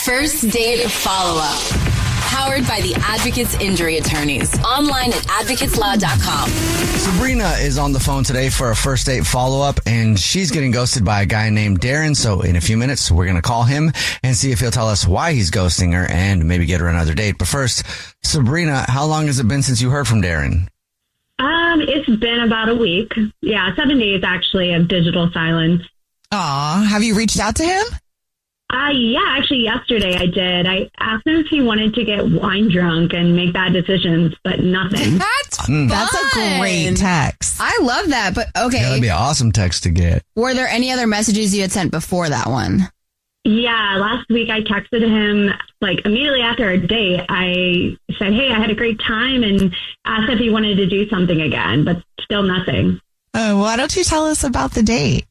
First Date Follow-Up. Powered by the Advocates Injury Attorneys. Online at advocateslaw.com. Sabrina is on the phone today for a first date follow-up, and she's getting ghosted by a guy named Darren. So in a few minutes, we're going to call him and see if he'll tell us why he's ghosting her and maybe get her another date. But first, Sabrina, how long has it been since you heard from Darren? It's been about a week. Yeah, 7 days actually of digital silence. Aw, have you reached out to him? Yeah, actually yesterday I did. I asked him if he wanted to get wine drunk and make bad decisions, but nothing. That's a great text. I love that, but okay. Yeah, that'd be an awesome text to get. Were there any other messages you had sent before that one? Yeah, last week I texted him, like immediately after our date. I said, hey, I had a great time, and asked if he wanted to do something again, but still nothing. Why don't you tell us about the date?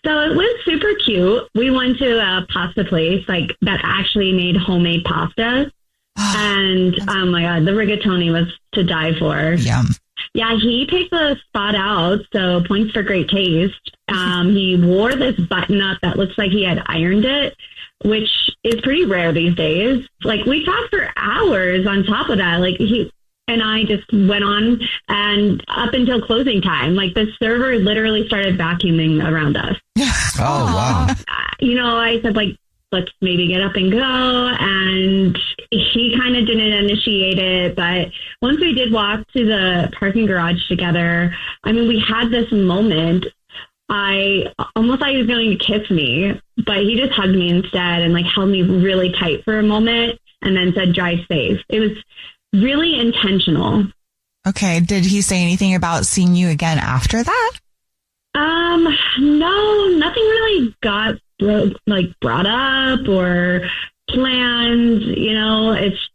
So it was super cute. We went to a pasta place like that actually made homemade pasta. And oh my God, the rigatoni was to die for. Yum. Yeah, he picked the spot out, so points for great taste. He wore this button up that looks like he had ironed it, which is pretty rare these days. Like, we talked for hours on top of that. Like, he and I just went on, and up until closing time, like the server literally started vacuuming around us. Oh, wow. I said, like, let's maybe get up and go. And he kind of didn't initiate it. But once we did walk to the parking garage together, I mean, we had this moment. I almost thought he was going to kiss me, but he just hugged me instead and like held me really tight for a moment and then said, drive safe. It was really intentional. Okay. Did he say anything about seeing you again after that? No, nothing really got brought up or planned. It's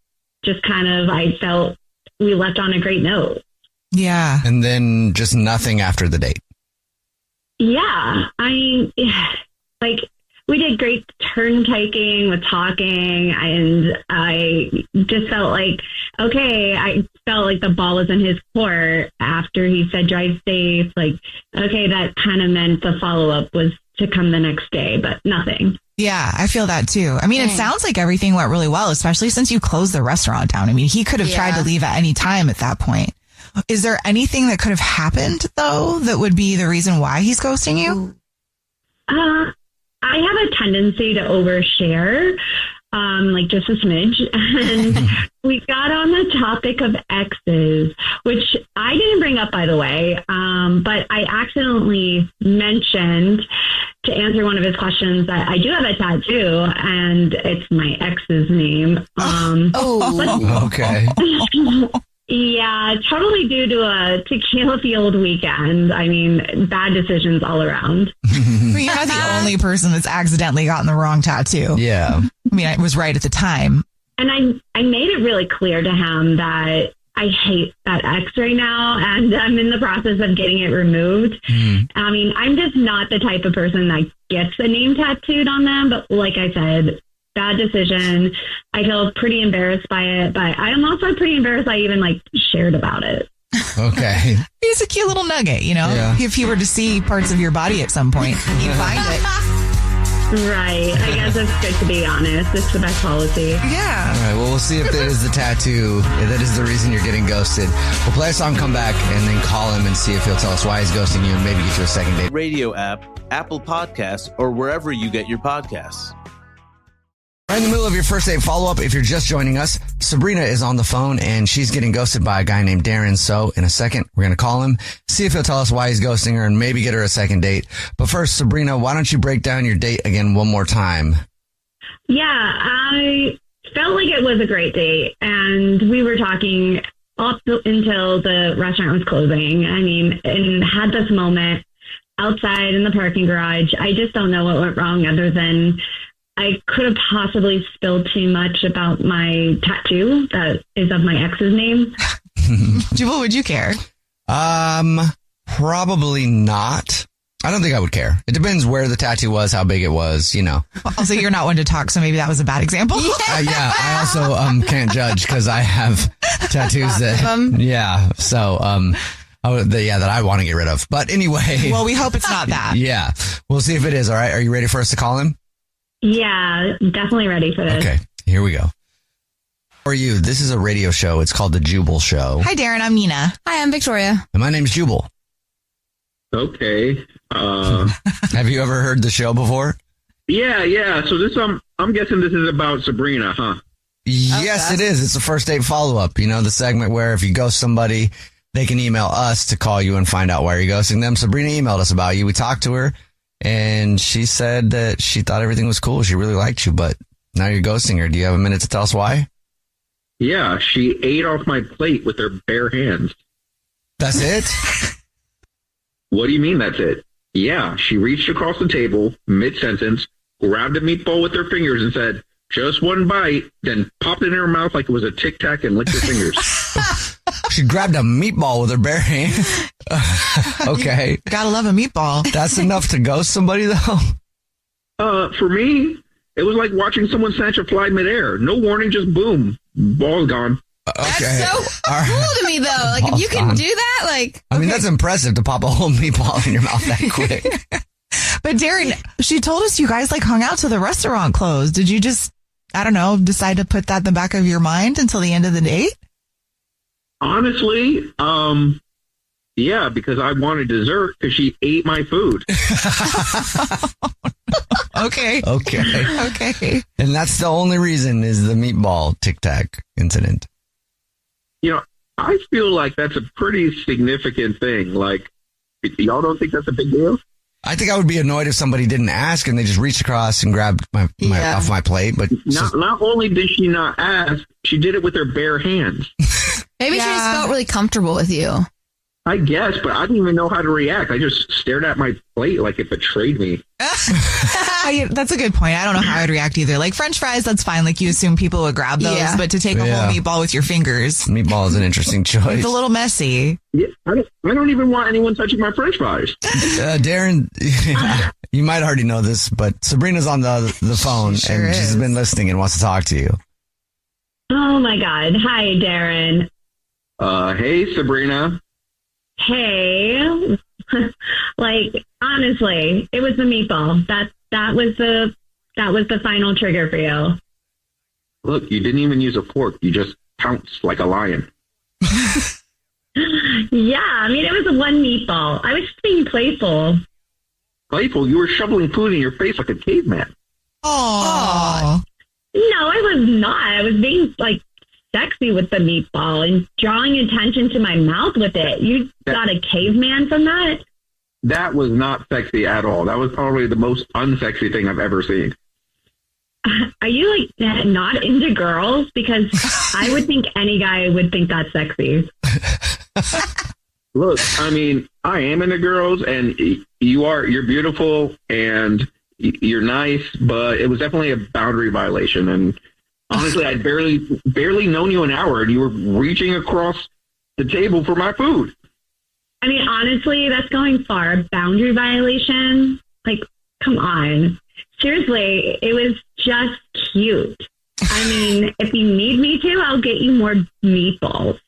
just kind of, I felt we left on a great note. Yeah. And then just nothing after the date. Yeah. I mean, like, we did great turn taking with talking, and I just felt like, okay, I felt like the ball was in his court after he said drive safe. Like, okay, that kind of meant the follow-up was to come the next day, but nothing. Yeah, I feel that too. I mean, it sounds like everything went really well, especially since you closed the restaurant down. I mean, he could have tried to leave at any time at that point. Is there anything that could have happened, though, that would be the reason why he's ghosting you? I have a tendency to overshare, like just a smidge. And we got on the topic of exes, which I didn't bring up, by the way, but I accidentally mentioned to answer one of his questions that I do have a tattoo, and it's my ex's name. Okay. Yeah, totally due to a tequila-fueled weekend. I mean, bad decisions all around. You're not the only person that's accidentally gotten the wrong tattoo. Yeah. I mean, I was right at the time. And I made it really clear to him that I hate that ex right now, and I'm in the process of getting it removed. I mean, I'm just not the type of person that gets a name tattooed on them, but like I said, bad decision. I feel pretty embarrassed by it, but I am also pretty embarrassed I even shared about it. Okay. It's a cute little nugget, Yeah. If he were to see parts of your body at some point, he'd find it. Right. I guess it's good to be honest. It's the best policy. Yeah. All right. Well, we'll see if that is the tattoo. If that is the reason you're getting ghosted. We'll play a song, come back, and then call him and see if he'll tell us why he's ghosting you and maybe get you a second date. Radio app, Apple Podcasts, or wherever you get your podcasts. Right in the middle of your first date follow-up, if you're just joining us, Sabrina is on the phone and she's getting ghosted by a guy named Darren. So in a second, we're going to call him, see if he'll tell us why he's ghosting her and maybe get her a second date. But first, Sabrina, why don't you break down your date again one more time? Yeah, I felt like it was a great date, and we were talking up until the restaurant was closing. I mean, and had this moment outside in the parking garage. I just don't know what went wrong other than I could have possibly spilled too much about my tattoo that is of my ex's name. Jubal, would you care? Probably not. I don't think I would care. It depends where the tattoo was, how big it was, Also, you're not one to talk, so maybe that was a bad example. Yeah, I also can't judge because I have tattoos that I want to get rid of. But anyway. Well, we hope it's not that. Yeah. We'll see if it is. All right. Are you ready for us to call him? Yeah, definitely ready for this. Okay, here we go. How are you? This is a radio show. It's called The Jubal Show. Hi, Darren. I'm Nina. Hi, I'm Victoria. And my name's Jubal. Okay. Have you ever heard the show before? Yeah. So this, I'm guessing this is about Sabrina, huh? Yes, it is. It's a first date follow-up. You know, the segment where if you ghost somebody, they can email us to call you and find out why you're ghosting them. Sabrina emailed us about you. We talked to her, and she said that she thought everything was cool. She really liked you, but now you're ghosting her. Do you have a minute to tell us why? Yeah, she ate off my plate with her bare hands. That's it? What do you mean that's it? Yeah, she reached across the table, mid-sentence, grabbed a meatball with her fingers and said, just one bite, then popped it in her mouth like it was a Tic Tac and licked her fingers. She grabbed a meatball with her bare hand. Okay. Gotta love a meatball. That's enough to ghost somebody, though? For me, it was like watching someone snatch a fly midair. No warning, just boom. Ball's gone. Okay. That's so cool to me, though. Like, if you can do that, like... I mean, that's impressive to pop a whole meatball in your mouth that quick. But Darren, she told us you guys like hung out till the restaurant closed. Did you just, I don't know, decide to put that in the back of your mind until the end of the date? Honestly, yeah, because I wanted dessert because she ate my food. Okay. And that's the only reason is the meatball Tic Tac incident. You know, I feel like that's a pretty significant thing. Like, y'all don't think that's a big deal? I think I would be annoyed if somebody didn't ask and they just reached across and grabbed my off my plate. But not only did she not ask, she did it with her bare hands. Maybe she just felt really comfortable with you. I guess, but I didn't even know how to react. I just stared at my plate like it betrayed me. That's a good point. I don't know how I'd react either. Like French fries, that's fine. Like you assume people would grab those, but to take a whole meatball with your fingers. Meatball is an interesting choice. It's a little messy. Yeah, I don't even want anyone touching my French fries. Darren, you might already know this, but Sabrina's on the phone and she's been listening and wants to talk to you. Oh my God. Hi, Darren. Hey, Sabrina. Hey. Like, honestly, it was the meatball. That was the final trigger for you. Look, you didn't even use a fork. You just pounced like a lion. Yeah, I mean, it was one meatball. I was just being playful. Playful? You were shoveling food in your face like a caveman. Oh. No, I was not. I was being, like, sexy with the meatball and drawing attention to my mouth with it. You got a caveman from that? That was not sexy at all. That was probably the most unsexy thing I've ever seen. Are you, like, not into girls? Because I would think any guy would think that's sexy. Look, I mean, I am into girls, and you're beautiful, and you're nice, but it was definitely a boundary violation. And honestly, I'd barely known you an hour, and you were reaching across the table for my food. I mean, honestly, that's going far. A boundary violation? Like, come on. Seriously, it was just cute. I mean, if you need me to, I'll get you more meatballs.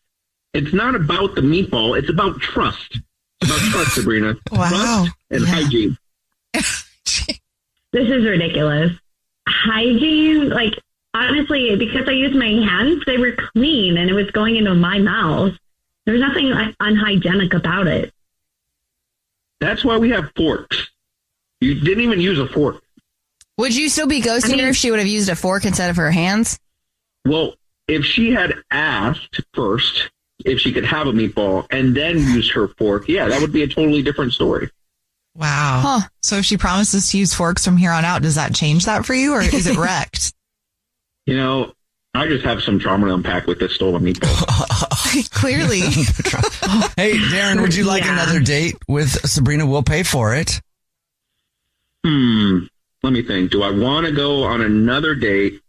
It's not about the meatball. It's about trust. It's about trust, Sabrina. Wow. Trust and hygiene. This is ridiculous. Hygiene? Like, honestly, because I used my hands, they were clean and it was going into my mouth. There was nothing unhygienic about it. That's why we have forks. You didn't even use a fork. Would you still be ghosting her if she would have used a fork instead of her hands? Well, if she had asked first if she could have a meatball and then used her fork, yeah, that would be a totally different story. Wow. Huh. So if she promises to use forks from here on out, does that change that for you or is it wrecked? You know, I just have some trauma to unpack with this stolen meatball. Clearly. Hey, Darren, would you like another date with Sabrina? We'll pay for it. Let me think. Do I want to go on another date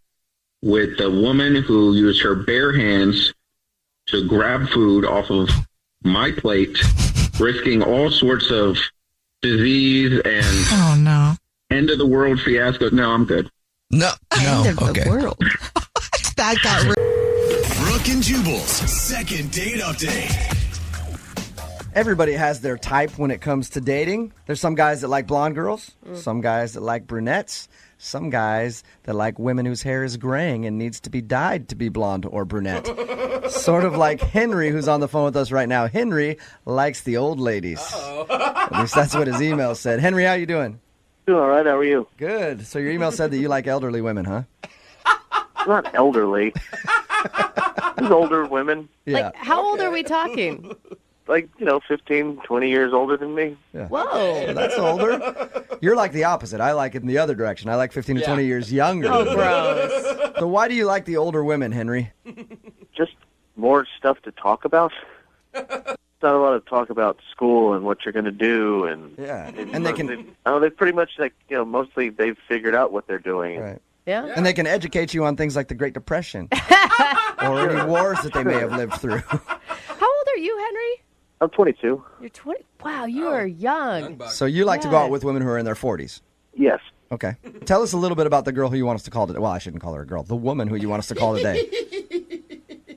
with the woman who used her bare hands to grab food off of my plate, risking all sorts of disease and end of the world fiasco? No, I'm good. No. End of the world. That got Brooke and Jubal's second date update. Everybody has their type when it comes to dating. There's some guys that like blonde girls, some guys that like brunettes, some guys that like women whose hair is graying and needs to be dyed to be blonde or brunette. Sort of like Henry, who's on the phone with us right now. Henry likes the old ladies. At least that's what his email said. Henry, how you doing? Doing all right. How are you? Good. So your email said that you like elderly women, huh? Not elderly. Just older women. Yeah. Like, how old are we talking? Like, 15, 20 years older than me. Yeah. Whoa. Well, that's older. You're like the opposite. I like it in the other direction. I like 15 to 20 years younger. Oh, gross. So why do you like the older women, Henry? Just more stuff to talk about. Not a lot of talk about school and what you're going to do. And they can... They pretty much, mostly they've figured out what they're doing. Right. Yeah. And they can educate you on things like the Great Depression or any wars that they may have lived through. How old are you, Henry? I'm 22. You're 20. Wow, you are young. So you like to go out with women who are in their 40s? Yes. Okay. Tell us a little bit about the girl who you want us to call today. Well, I shouldn't call her a girl. The woman who you want us to call today.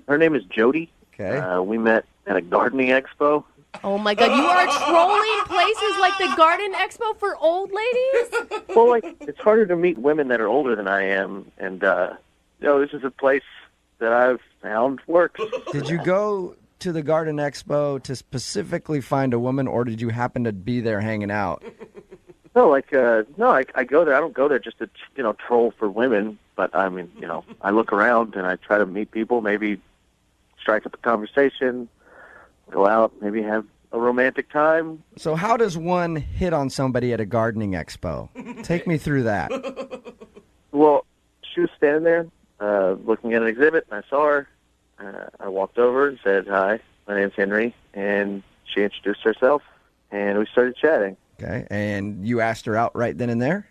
Her name is Jody. Okay. We met at a gardening expo. Oh, my God. You are trolling places like the Garden Expo for old ladies? Well, it's harder to meet women that are older than I am. And, this is a place that I've found works. Did you go to the Garden Expo to specifically find a woman, or did you happen to be there hanging out? No, I go there. I don't go there just to, troll for women. But, I mean, I look around and I try to meet people, maybe strike up a conversation, go out, maybe have a romantic time. So how does one hit on somebody at a gardening expo? Take me through that. Well, she was standing there looking at an exhibit, and I saw her. I walked over and said, "Hi, my name's Henry," and she introduced herself, and we started chatting. Okay, and you asked her out right then and there?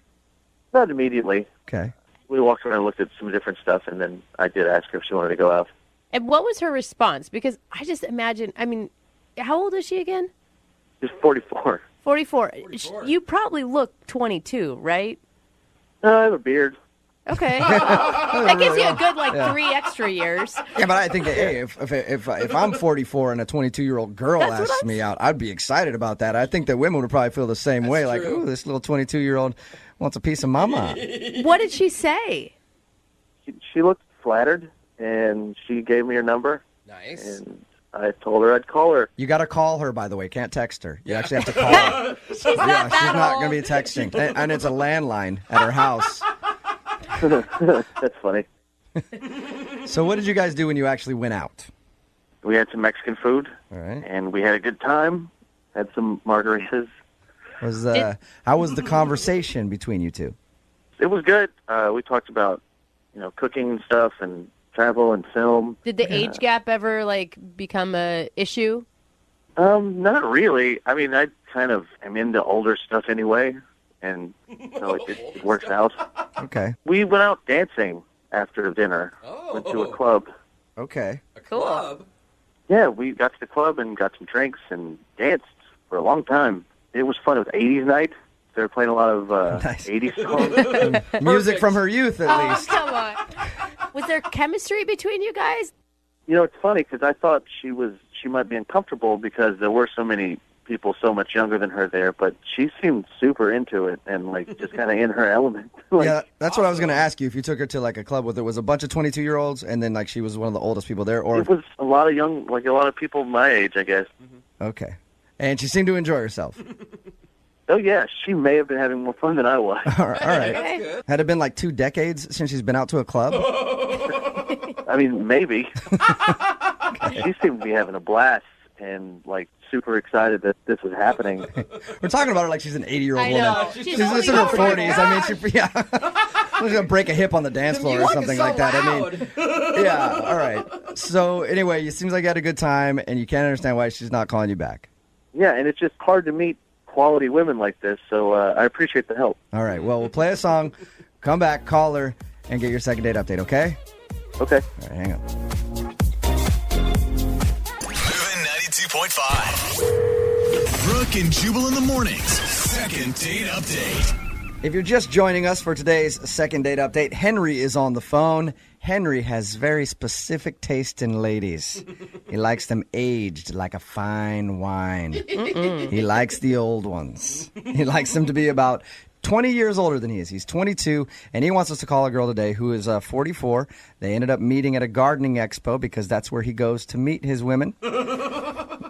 Not immediately. Okay. We walked around and looked at some different stuff, and then I did ask her if she wanted to go out. And what was her response? Because I just imagine, how old is she again? She's 44. 44. You probably look 22, right? I have a beard. Okay. That gives you a good, 3 extra years. Yeah, but I think that, hey, if I'm 44 and a 22-year-old girl asks me out, I'd be excited about that. I think that women would probably feel the same way. Like, ooh, this little 22-year-old wants a piece of mama. What did she say? She looked flattered, and she gave me her number. Nice. And I told her I'd call her. You got to call her, by the way. Can't text her. You actually have to call her. She's not going to be texting. And it's a landline at her house. That's funny. So what did you guys do when you actually went out? We had some Mexican food. All right. And we had a good time. Had some margaritas. How was the conversation between you two? It was good. We talked about, cooking and stuff and travel and film. Did the age gap ever, become a issue? Not really. I mean, I kind of am into older stuff anyway, and so it works out. Okay. We went out dancing after dinner. Went to a club. Okay. A club? Yeah, we got to the club and got some drinks and danced for a long time. It was fun. It was 80s night. They were playing a lot of Nice. 80s songs. Music from her youth, at least. Oh, come on. Was there chemistry between you guys? It's funny because I thought she might be uncomfortable because there were so many people so much younger than her there, but she seemed super into it and just kind of in her element. Yeah, that's what I was going to ask you. If you took her to a club with it was a bunch of 22-year-olds and then she was one of the oldest people there, or it was a lot of young, a lot of people my age, I guess. Okay. And she seemed to enjoy herself. Oh, yeah. She may have been having more fun than I was. All right. Had it been 2 decades since she's been out to a club? I mean, maybe. She seemed to be having a blast and, super excited that this was happening. We're talking about her like she's an 80-year-old I know. woman. She's in her 40s. I mean, she's going to break a hip on the dance floor or something like that. Loud. I mean, yeah, all right. So, anyway, it seems like you had a good time, and you can't understand why she's not calling you back. Yeah, and it's just hard to meet quality women like this, so I appreciate the help. All right, well, we'll play a song, come back, call her, and get your second date update, okay? Okay. All right, hang on. Moving 92.5. Brooke and Jubal in the mornings. Second date update. If you're just joining us for today's second date update, Henry is on the phone. Henry has very specific taste in ladies. He likes them aged like a fine wine. He likes the old ones. He likes them to be about 20 years older than he is. He's 22, and he wants us to call a girl today who is 44. They ended up meeting at a gardening expo because that's where he goes to meet his women.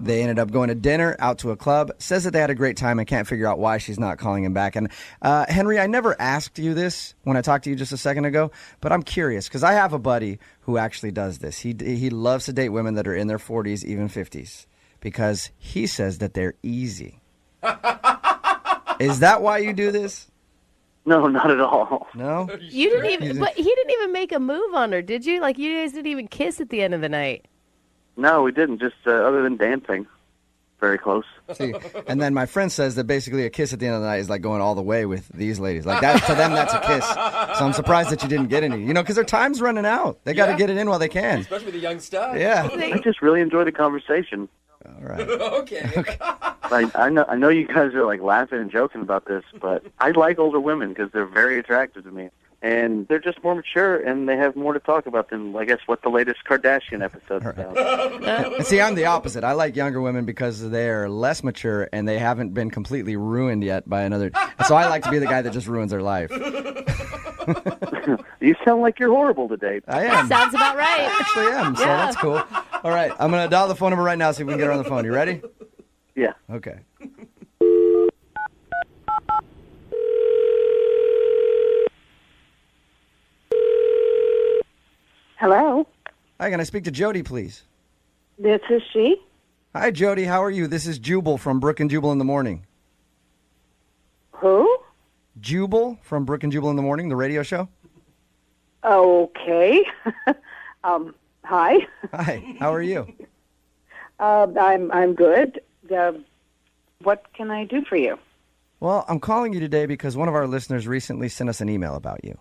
They ended up going to dinner, out to a club, says that they had a great time and can't figure out why she's not calling him back. And Henry, I never asked you this when I talked to you just a second ago, but I'm curious because I have a buddy who actually does this. He loves to date women that are in their 40s, even 50s, because he says that they're easy. Is that why you do this? No, not at all. No? You didn't even, but he didn't even make a move on her, did you? Like, you guys didn't even kiss at the end of the night. No, we didn't. Just other than dancing, very close. See, and then my friend says that basically a kiss at the end of the night is like going all the way with these ladies. Like that to them, that's a kiss. So I'm surprised that you didn't get any. You know, because their time's running out. They got to get it in while they can. Especially the young stuff. Yeah. I just really enjoy the conversation. All right. Okay. I know you guys are like laughing and joking about this, but I like older women because they're very attractive to me. And they're just more mature, and they have more to talk about than, I guess, what the latest Kardashian episode's about. And see, I'm the opposite. I like younger women because they're less mature, and they haven't been completely ruined yet by another. So I like to be the guy that just ruins their life. You sound like you're horrible to date. I am. Sounds about right. I actually am, so that's cool. All right, I'm going to dial the phone number right now, see if we can get her on the phone. You ready? Yeah. Okay. Hello, Hi, can I speak to Jody, please? this is she. Hi, Jody. How are you? This is Jubal from Brooke and Jubal in the Morning. Who? Jubal from Brooke and Jubal in the Morning, the radio show. Okay. Hi. Hi. How are you? I'm good. What can I do for you? Well, I'm calling you today because one of our listeners recently sent us an email about you.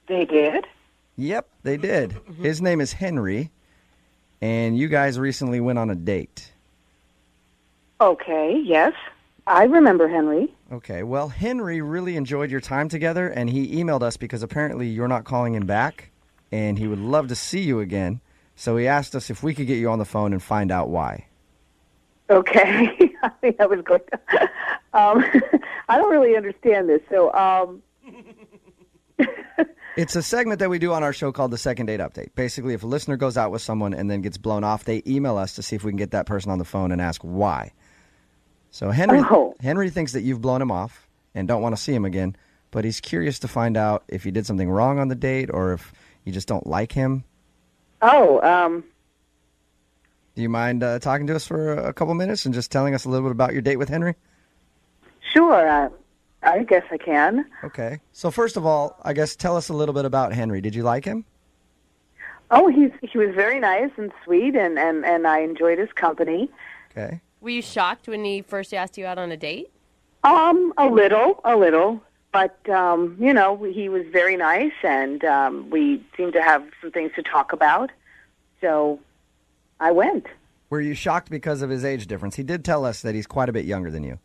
They did? Yep, they did. His name is Henry, and you guys recently went on a date. Okay, yes. I remember Henry. Okay, well, Henry really enjoyed your time together, and he emailed us because apparently you're not calling him back, and he would love to see you again. So he asked us if we could get you on the phone and find out why. Okay. I think I was going to... I don't really understand this, so... It's a segment that we do on our show called the Second Date Update. Basically, if a listener goes out with someone and then gets blown off, they email us to see if we can get that person on the phone and ask why. So Henry thinks that you've blown him off and don't want to see him again, but he's curious to find out if you did something wrong on the date or if you just don't like him. Oh, Do you mind talking to us for a couple minutes and just telling us a little bit about your date with Henry? sure. I guess I can. Okay. So first of all, I guess tell us a little bit about Henry. Did you like him? Oh, he was very nice and sweet, and I enjoyed his company. Okay. Were you shocked when he first asked you out on a date? A little, but he was very nice, and we seemed to have some things to talk about. So I went. Were you shocked because of his age difference? He did tell us that he's quite a bit younger than you.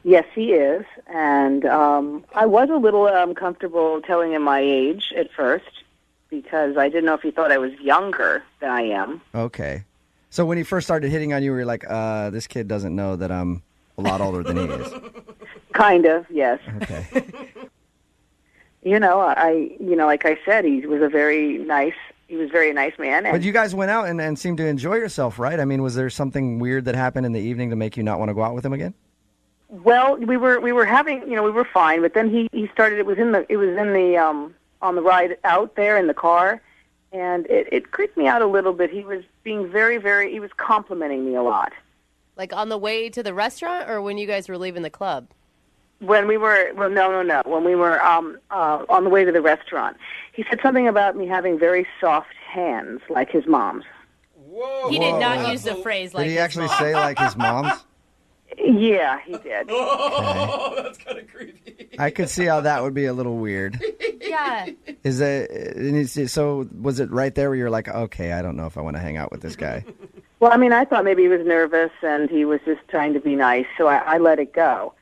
Yes, he is, and I was a little uncomfortable telling him my age at first because I didn't know if he thought I was younger than I am. Okay. So when he first started hitting on you, were you like, this kid doesn't know that I'm a lot older than he is? Kind of, yes. Okay. Like I said, he was a very nice man. And But you guys went out and seemed to enjoy yourself, right? I mean, was there something weird that happened in the evening to make you not want to go out with him again? Well, we were having, we were fine, but then he started. It was in the on the ride out there in the car, and it creeped me out a little bit. He was being he was complimenting me a lot. Like on the way to the restaurant, or when you guys were leaving the club? When we were, no. When we were on the way to the restaurant, he said something about me having very soft hands, like his mom's. Whoa! He did not use the phrase like. Did he actually say like his mom's? Yeah, he did. Oh, that's kind of creepy. I could see how that would be a little weird. Yeah. So was it right there where you're like, okay, I don't know if I want to hang out with this guy? Well, I mean, I thought maybe he was nervous and he was just trying to be nice, so I let it go.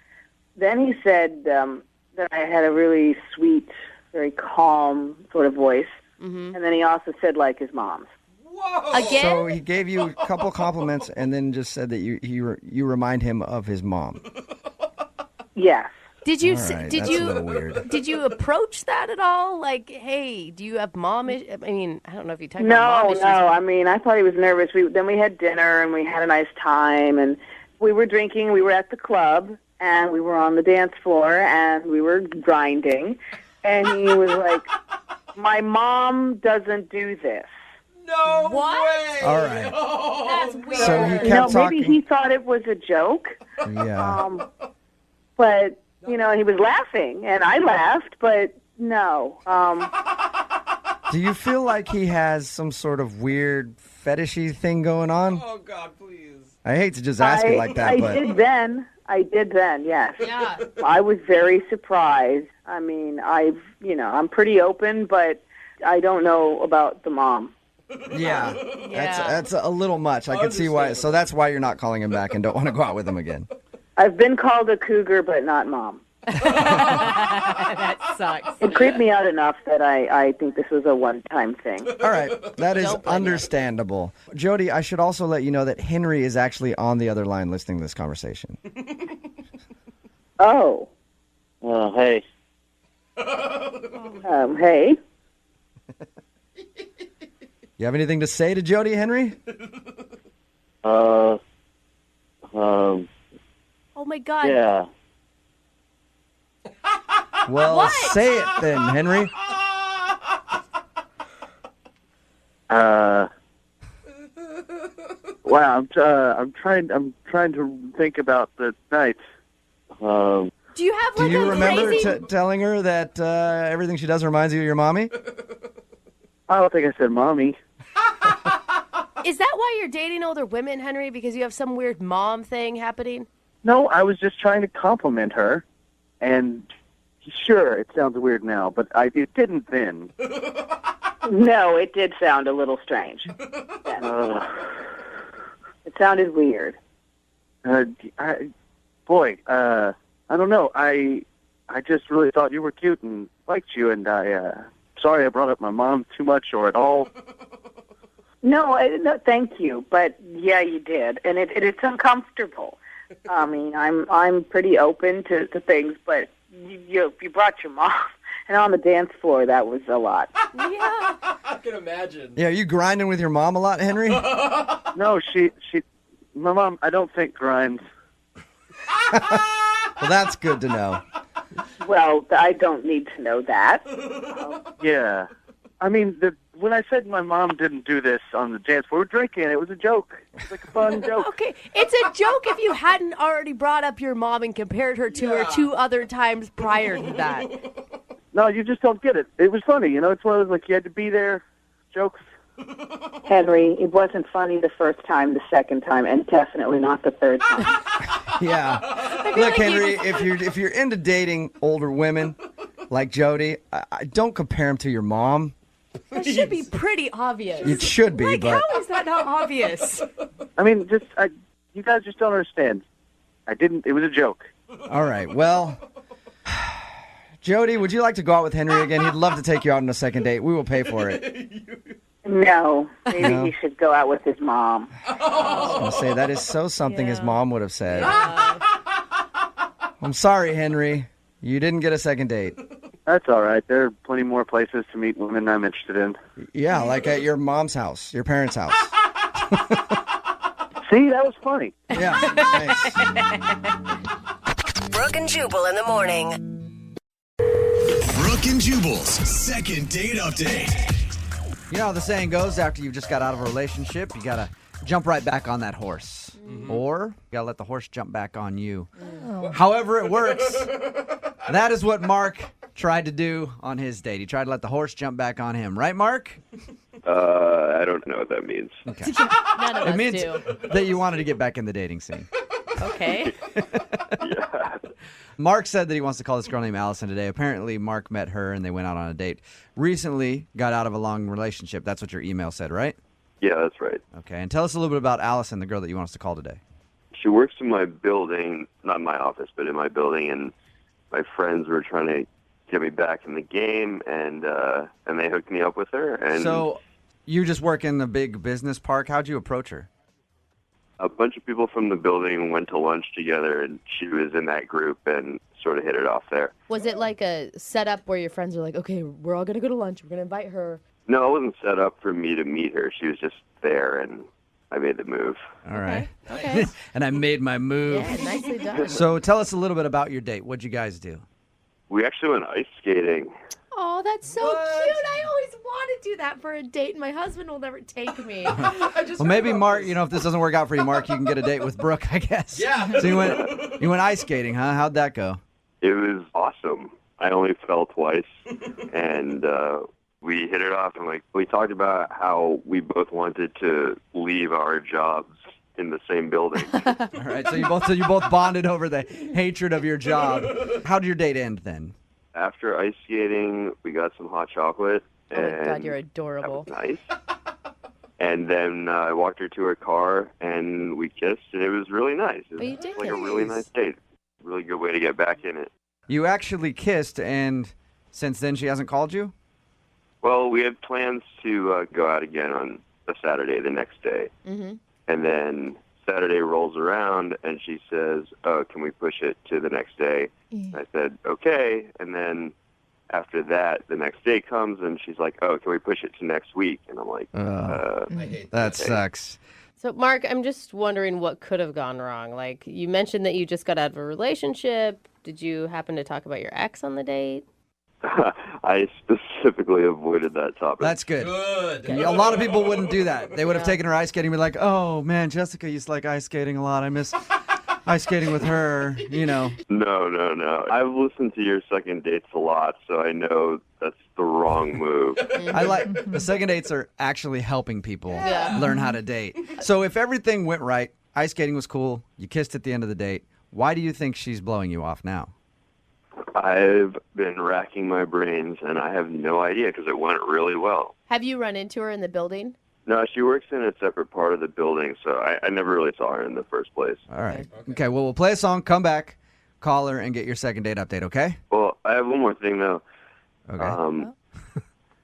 then he said that I had a really sweet, very calm sort of voice. And then he also said like his mom's. Whoa! Again? So he gave you a couple compliments and then just said that you remind him of his mom. Yes. Did you All right, did that's you a little weird. did you approach that at all? Like, hey, do you have mom? I mean, I don't know if you talked about mom issues. No. I mean, I thought he was nervous. Then we had dinner and we had a nice time and we were drinking. We were at the club and we were on the dance floor and we were grinding. And he was like, "My mom doesn't do this." No What? way! All right. That's weird. So he kept talking. Maybe he thought it was a joke. Yeah. But, he was laughing, and I laughed, but no. Do you feel like he has some sort of weird fetishy thing going on? Oh, God, please. I hate to just ask it like that, but... I did then, yes. Yeah. I was very surprised. I mean, I'm pretty open, but I don't know about the mom. Yeah. That's a little much. I could see why. So that's why you're not calling him back and don't want to go out with him again. I've been called a cougar, but not mom. That sucks. It creeped me out enough that I think this was a one-time thing. All right. That is understandable. Jody, I should also let you know that Henry is actually on the other line listening to this conversation. Oh. Hey. Hey. You have anything to say to Jody, Henry? Oh my God. Yeah. Well, What? say it then, Henry. Wow, I'm trying to think about the night. Do you have Do like you a remember crazy? telling her that everything she does reminds you of your mommy? I don't think I said mommy. Is that why you're dating older women, Henry? Because you have some weird mom thing happening? No, I was just trying to compliment her, and sure, it sounds weird now, but it didn't then. No, it did sound a little strange. It sounded weird. I don't know. I just really thought you were cute and liked you, and sorry I brought up my mom too much or at all. No, thank you. But yeah, you did, and it's uncomfortable. I mean, I'm pretty open to things, but you brought your mom, and on the dance floor, that was a lot. Yeah. I can imagine. Yeah, are you grinding with your mom a lot, Henry? No, my mom, I don't think grinds. Well, that's good to know. Well, I don't need to know that. Yeah. I mean, when I said my mom didn't do this on the dance floor, we were drinking. It was a joke. It was like a fun joke. Okay, it's a joke if you hadn't already brought up your mom and compared her to her 2 other times prior to that. No, you just don't get it. It was funny. It's one of those, like, you had to be there jokes. Henry, it wasn't funny the first time, the second time, and definitely not the third time. Yeah. Look, Henry, if you're into dating older women like Jody, I don't compare them to your mom. That should be pretty obvious. It should be, Like, but how is that not obvious? I mean, you guys just don't understand. It was a joke. all right. Well, Jody, would you like to go out with Henry again? He'd love to take you out on a second date. We will pay for it. No, maybe he should go out with his mom. I was going to say, that is so something his mom would have said. I'm sorry, Henry. You didn't get a second date. That's all right. There are plenty more places to meet women I'm interested in. Yeah, like at your mom's house, your parents' house. See, that was funny. Yeah, thanks. Brooke and Jubal in the morning. Brooke and Jubal's second date update. You know how the saying goes, after you've just got out of a relationship, you got to jump right back on that horse. Mm-hmm. Or you got to let the horse jump back on you. Oh. However it works, that is what Mark tried to do on his date. He tried to let the horse jump back on him. Right, Mark? I don't know what that means. Okay. None of It us means do. that you wanted to get back in the dating scene. Okay. Yeah. Mark said that he wants to call this girl named Allison today. Apparently, Mark met her and they went out on a date. Recently got out of a long relationship. That's what your email said, right? Yeah, that's right. Okay, and tell us a little bit about Allison, the girl that you want us to call today. she works in my building, not in my office, but in my building, and my friends were trying to get me back in the game, and they hooked me up with her. And So you just work in the big business park. How'd you approach her? a bunch of people from the building went to lunch together, and she was in that group and sort of hit it off there. Was it like a setup where your friends are like, okay, we're all going to go to lunch. We're going to invite her. No, it wasn't set up for me to meet her. She was just there, and I made the move. All right. Okay. And I made my move. Yeah, nicely done. So tell us a little bit about your date. What'd you guys do? We actually went ice skating. Oh, that's so cute. I always want to do that for a date, and my husband will never take me. Well, maybe Mark, if this doesn't work out for you, Mark, you can get a date with Brooke, I guess. Yeah. So you went ice skating, huh? How'd that go? It was awesome. I only fell twice, and we hit it off, and we talked about how we both wanted to leave our jobs in the same building. All right, so you both bonded over the hatred of your job. How did your date end then? After ice skating, we got some hot chocolate. Oh, my and God, you're adorable. That was nice. And then I walked her to her car, and we kissed, and it was really nice. It was you did like a really nice date. Really good way to get back in it. You actually kissed, and since then she hasn't called you? Well, we had plans to go out again on a Saturday the next day. Mm-hmm. And then Saturday rolls around, and she says, "Oh, can we push it to the next day?" I said, "Okay." And then after that, the next day comes, and she's like, "Oh, can we push it to next week?" And I'm like, I hate that. Sucks. So, Mark, I'm just wondering what could have gone wrong. Like, you mentioned that you just got out of a relationship. Did you happen to talk about your ex on the date? I specifically avoided that topic. That's good. Good. A lot of people wouldn't do that. They would have taken her ice skating and be like, "Oh, man, Jessica used to like ice skating a lot. I miss ice skating with her," No. I've listened to your second dates a lot, so I know that's the wrong move. I like the second dates are actually helping people Yeah. learn how to date. So if everything went right, ice skating was cool, you kissed at the end of the date, why do you think she's blowing you off now? I've been racking my brains, and I have no idea because it went really well. Have you run into her in the building? No, she works in a separate part of the building, so I never really saw her in the first place. All right. Okay, well, we'll play a song, come back, call her, and get your second date update, okay? Well, I have one more thing, though. Okay.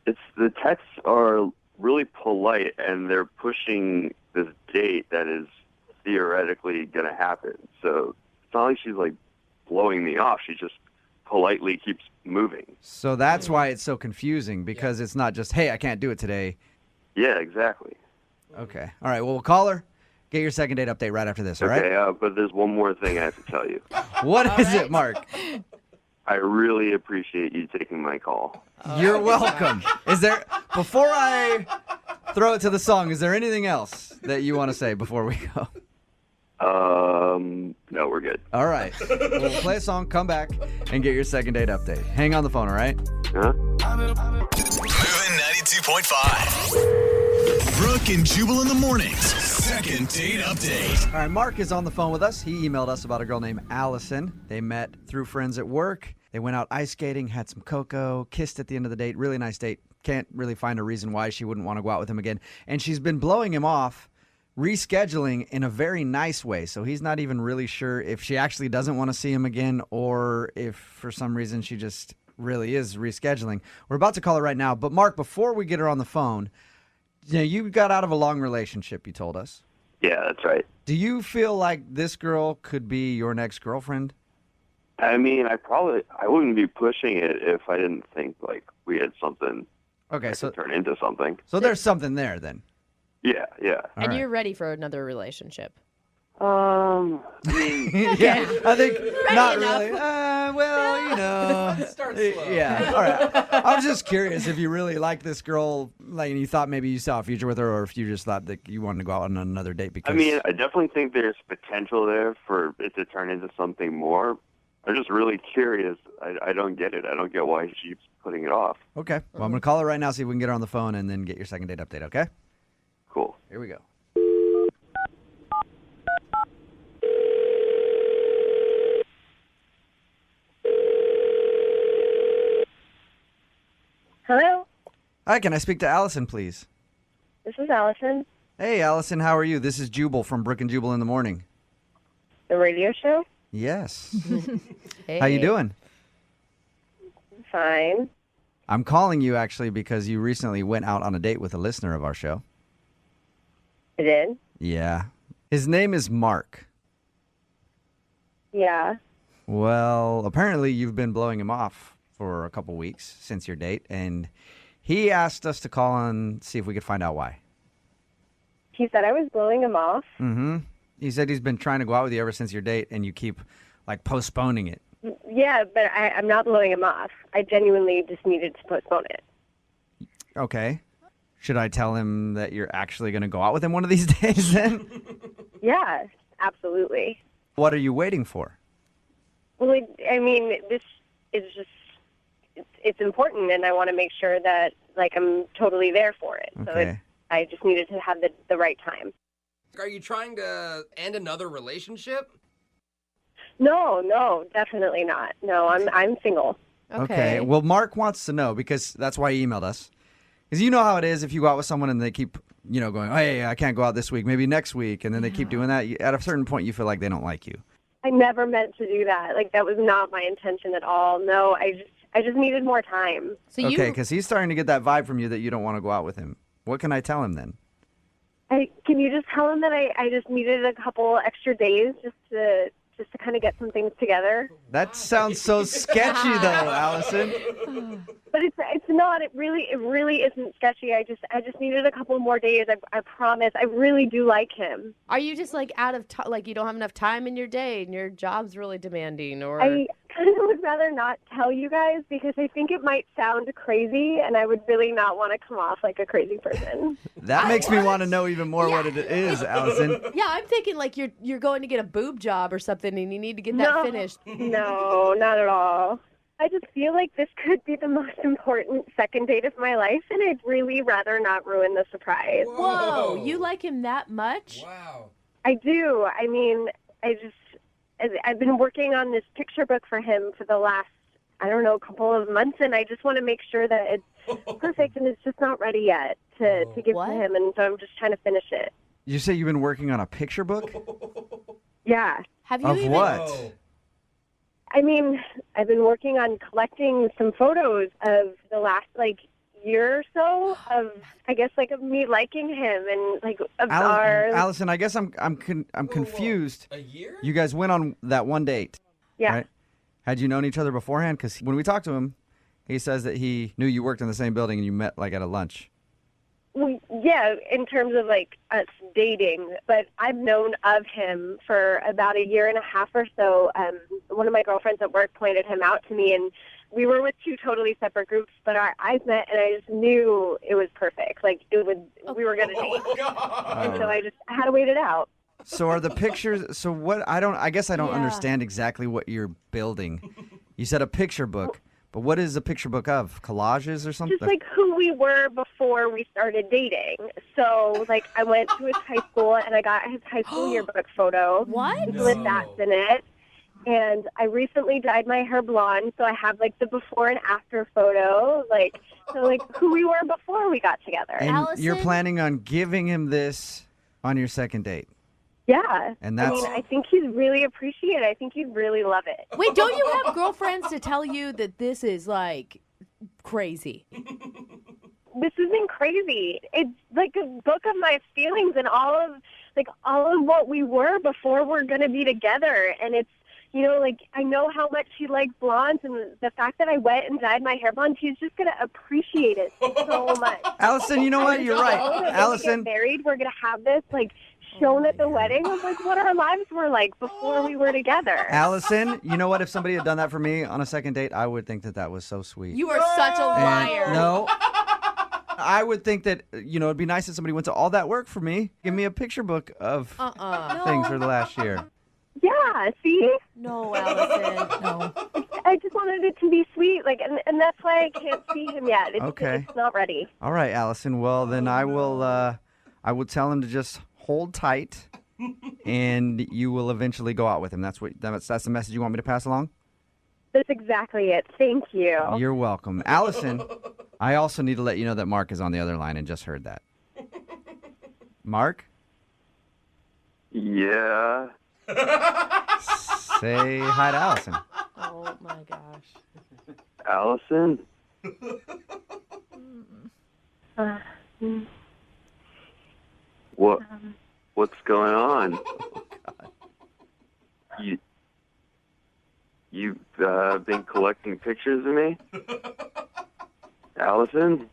It's the texts are really polite, and they're pushing this date that is theoretically going to happen. So it's not like she's, blowing me off. She just politely keeps moving. So that's why it's so confusing, because it's not just, hey, I can't do it today. Yeah, exactly. Okay. All right, well, we'll call her, get your second date update right after this, all right? Okay, but there's one more thing I have to tell you. What is it, Mark? I really appreciate you taking my call. You're welcome. Before I throw it to the song, is there anything else that you want to say before we go? No, we're good. All right. We'll play a song, come back, and get your second date update. Hang on the phone, all right? Huh? Moving 92.5. Brooke and Jubal in the mornings. Second date update. All right, Mark is on the phone with us. He emailed us about a girl named Allison. They met through friends at work. They went out ice skating, had some cocoa, kissed at the end of the date. Really nice date. Can't really find a reason why she wouldn't want to go out with him again. And she's been blowing him off, rescheduling in a very nice way. So he's not even really sure if she actually doesn't want to see him again or if for some reason she just really is rescheduling. We're about to call her right now. But Mark, before we get her on the phone, you got out of a long relationship, you told us. Yeah, that's right. Do you feel like this girl could be your next girlfriend? I mean, I wouldn't be pushing it if I didn't think we had something that could turn into something. So there's something there then. Yeah. And you're ready for another relationship. I think not enough. really. Start slow. Yeah. All right. I was just curious if you really like this girl, and you thought maybe you saw a future with her, or if you just thought that you wanted to go out on another date. Because I mean, I definitely think there's potential there for it to turn into something more. I'm just really curious. I don't get it. I don't get why she keeps putting it off. Okay. Well, I'm going to call her right now, see if we can get her on the phone, and then get your second date update, okay? Cool. Here we go. Hello, Hi, can I speak to Allison, please? this is Allison. Hey, Allison, how are you? This is Jubal from Brooke and Jubal in the Morning. the radio show? Yes. Hey. How you doing? Fine. I'm calling you actually because you recently went out on a date with a listener of our show. I did? Yeah. His name is Mark. Yeah. Well, apparently you've been blowing him off for a couple weeks since your date, and he asked us to call and see if we could find out why. He said I was blowing him off. Mm-hmm. He said he's been trying to go out with you ever since your date, and you keep, postponing it. Yeah, but I'm not blowing him off. I genuinely just needed to postpone it. Okay. Should I tell him that you're actually going to go out with him one of these days then? Yeah, absolutely. What are you waiting for? Well, this is just, it's important, and I want to make sure that, I'm totally there for it. Okay. So I just needed to have the right time. Are you trying to end another relationship? No, definitely not. No, I'm single. Okay. Well, Mark wants to know because that's why he emailed us. Because you know how it is if you go out with someone and they keep, going, hey, I can't go out this week, maybe next week, and then they keep doing that. At a certain point, you feel like they don't like you. I never meant to do that. That was not my intention at all. No, I just needed more time. Okay, because he's starting to get that vibe from you that you don't want to go out with him. What can I tell him then? Can you just tell him that I just needed a couple extra days just to kind of get some things together? That sounds so sketchy, though, Allison. But it's not. It really isn't sketchy. I just needed a couple more days. I promise. I really do like him. Are you just out of time? You don't have enough time in your day, and your job's really demanding, or? I kind of would rather not tell you guys because I think it might sound crazy, and I would really not want to come off like a crazy person. That makes me want to know even more what it is, Allison. Yeah, I'm thinking you're going to get a boob job or something, and you need to get that finished. No, not at all. I just feel like this could be the most important second date of my life, and I'd really rather not ruin the surprise. Whoa, you like him that much? Wow. I do. I've been working on this picture book for him for the last, couple of months, and I just want to make sure that it's perfect, and it's just not ready yet to give to him, and so I'm just trying to finish it. You say you've been working on a picture book? Yeah. Have you of what? I've been working on collecting some photos of the last, year or so of, of me liking him and, of our... Allison, I guess I'm confused. A year? You guys went on that one date. Yeah. Right? Had you known each other beforehand? Because when we talked to him, he says that he knew you worked in the same building and you met, at a lunch. Well, yeah, in terms of, us dating. But I've known of him for about a year and a half or so. One of my girlfriends at work pointed him out to me, and we were with two totally separate groups, but our eyes met, and I just knew it was perfect. We were going to date. And so I had to wait it out. So are the pictures, I guess I don't understand exactly what you're building. You said a picture book. But what is a picture book of? Collages or something? Just who we were before we started dating. So, I went to his high school and I got his high school yearbook photo. What? With that's in it. And I recently dyed my hair blonde, so I have the before and after photo. Who we were before we got together. And Allison? you're planning on giving him this on your second date? Yeah. And that's... I think he'd really appreciate it. I think he'd really love it. Wait, don't you have girlfriends to tell you that this is, crazy? This isn't crazy. It's a book of my feelings and all of what we were before we're going to be together. And it's, I know how much he likes blondes, and the fact that I went and dyed my hair blonde, he's just going to appreciate it so much. Allison, you know what? You're right. Allison. When we get married, we're going to have this, shown at the wedding of what our lives were like before we were together. Allison, you know what? If somebody had done that for me on a second date, I would think that was so sweet. You are such a liar. No. I would think that, it'd be nice if somebody went to all that work for me. Give me a picture book of things for the last year. Yeah, see? No, Allison, no. I just wanted it to be sweet, and that's why I can't see him yet. It's not ready. All right, Allison. Well, then I will tell him to just hold tight, and you will eventually go out with him. That's the message you want me to pass along? That's exactly it. Thank you. You're welcome. Allison, I also need to let you know that Mark is on the other line and just heard that. Mark? Yeah. Say hi to Allison. Oh my gosh. Allison? What's going on? You've been collecting pictures of me? Allison?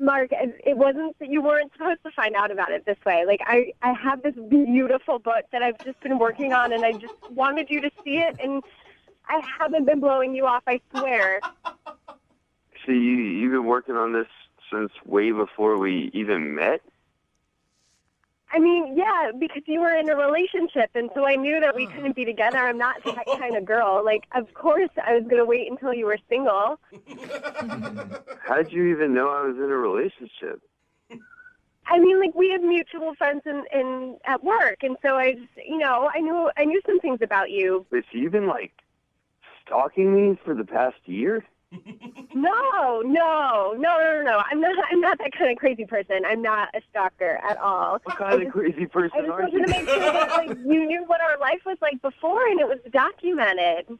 Mark, it wasn't that you weren't supposed to find out about it this way. Like, I have this beautiful book that I've just been working on, and I just wanted you to see it, and I haven't been blowing you off, I swear. So you've been working on this since way before we even met? I mean, yeah, because you were in a relationship, and so I knew that we couldn't be together. I'm not that kind of girl. Like, of course I was going to wait until you were single. How'd you even know I was in a relationship? I mean, like, we have mutual friends in at work, and so I just, I knew some things about you. Wait, so you've been, like, stalking me for the past year? No. I'm not that kind of crazy person. I'm not a stalker at all. What kind of crazy person I just are wanted you? to make sure that you knew what our life was like before, and it was documented.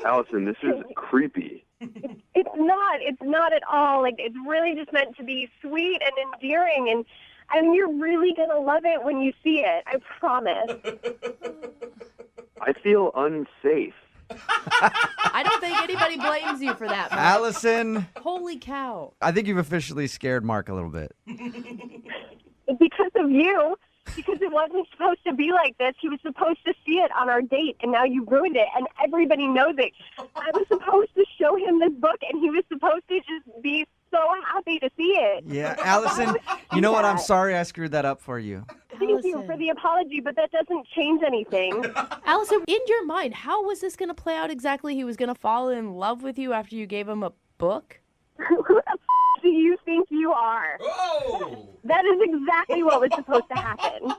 Allison, this is creepy. It's not at all. Like, it's really just meant to be sweet and endearing, and I mean, you're really gonna love it when you see it. I promise. I feel unsafe. I don't think anybody blames you for that, Mark. Allison, Holy cow. I think you've officially scared Mark a little bit. Because of you. Because it wasn't supposed to be like this. He was supposed to see it on our date, and now you ruined it, and everybody knows it. I was supposed to show him this book, and he was supposed to just be so happy to see it. Yeah, Allison, you know what? I'm sorry I screwed that up for you. Thank you for the apology, but that doesn't change anything. Allison, in your mind, how was this going to play out exactly? He was going to fall in love with you after you gave him a book? Who the do you think you are? Oh! That is exactly what was supposed to happen.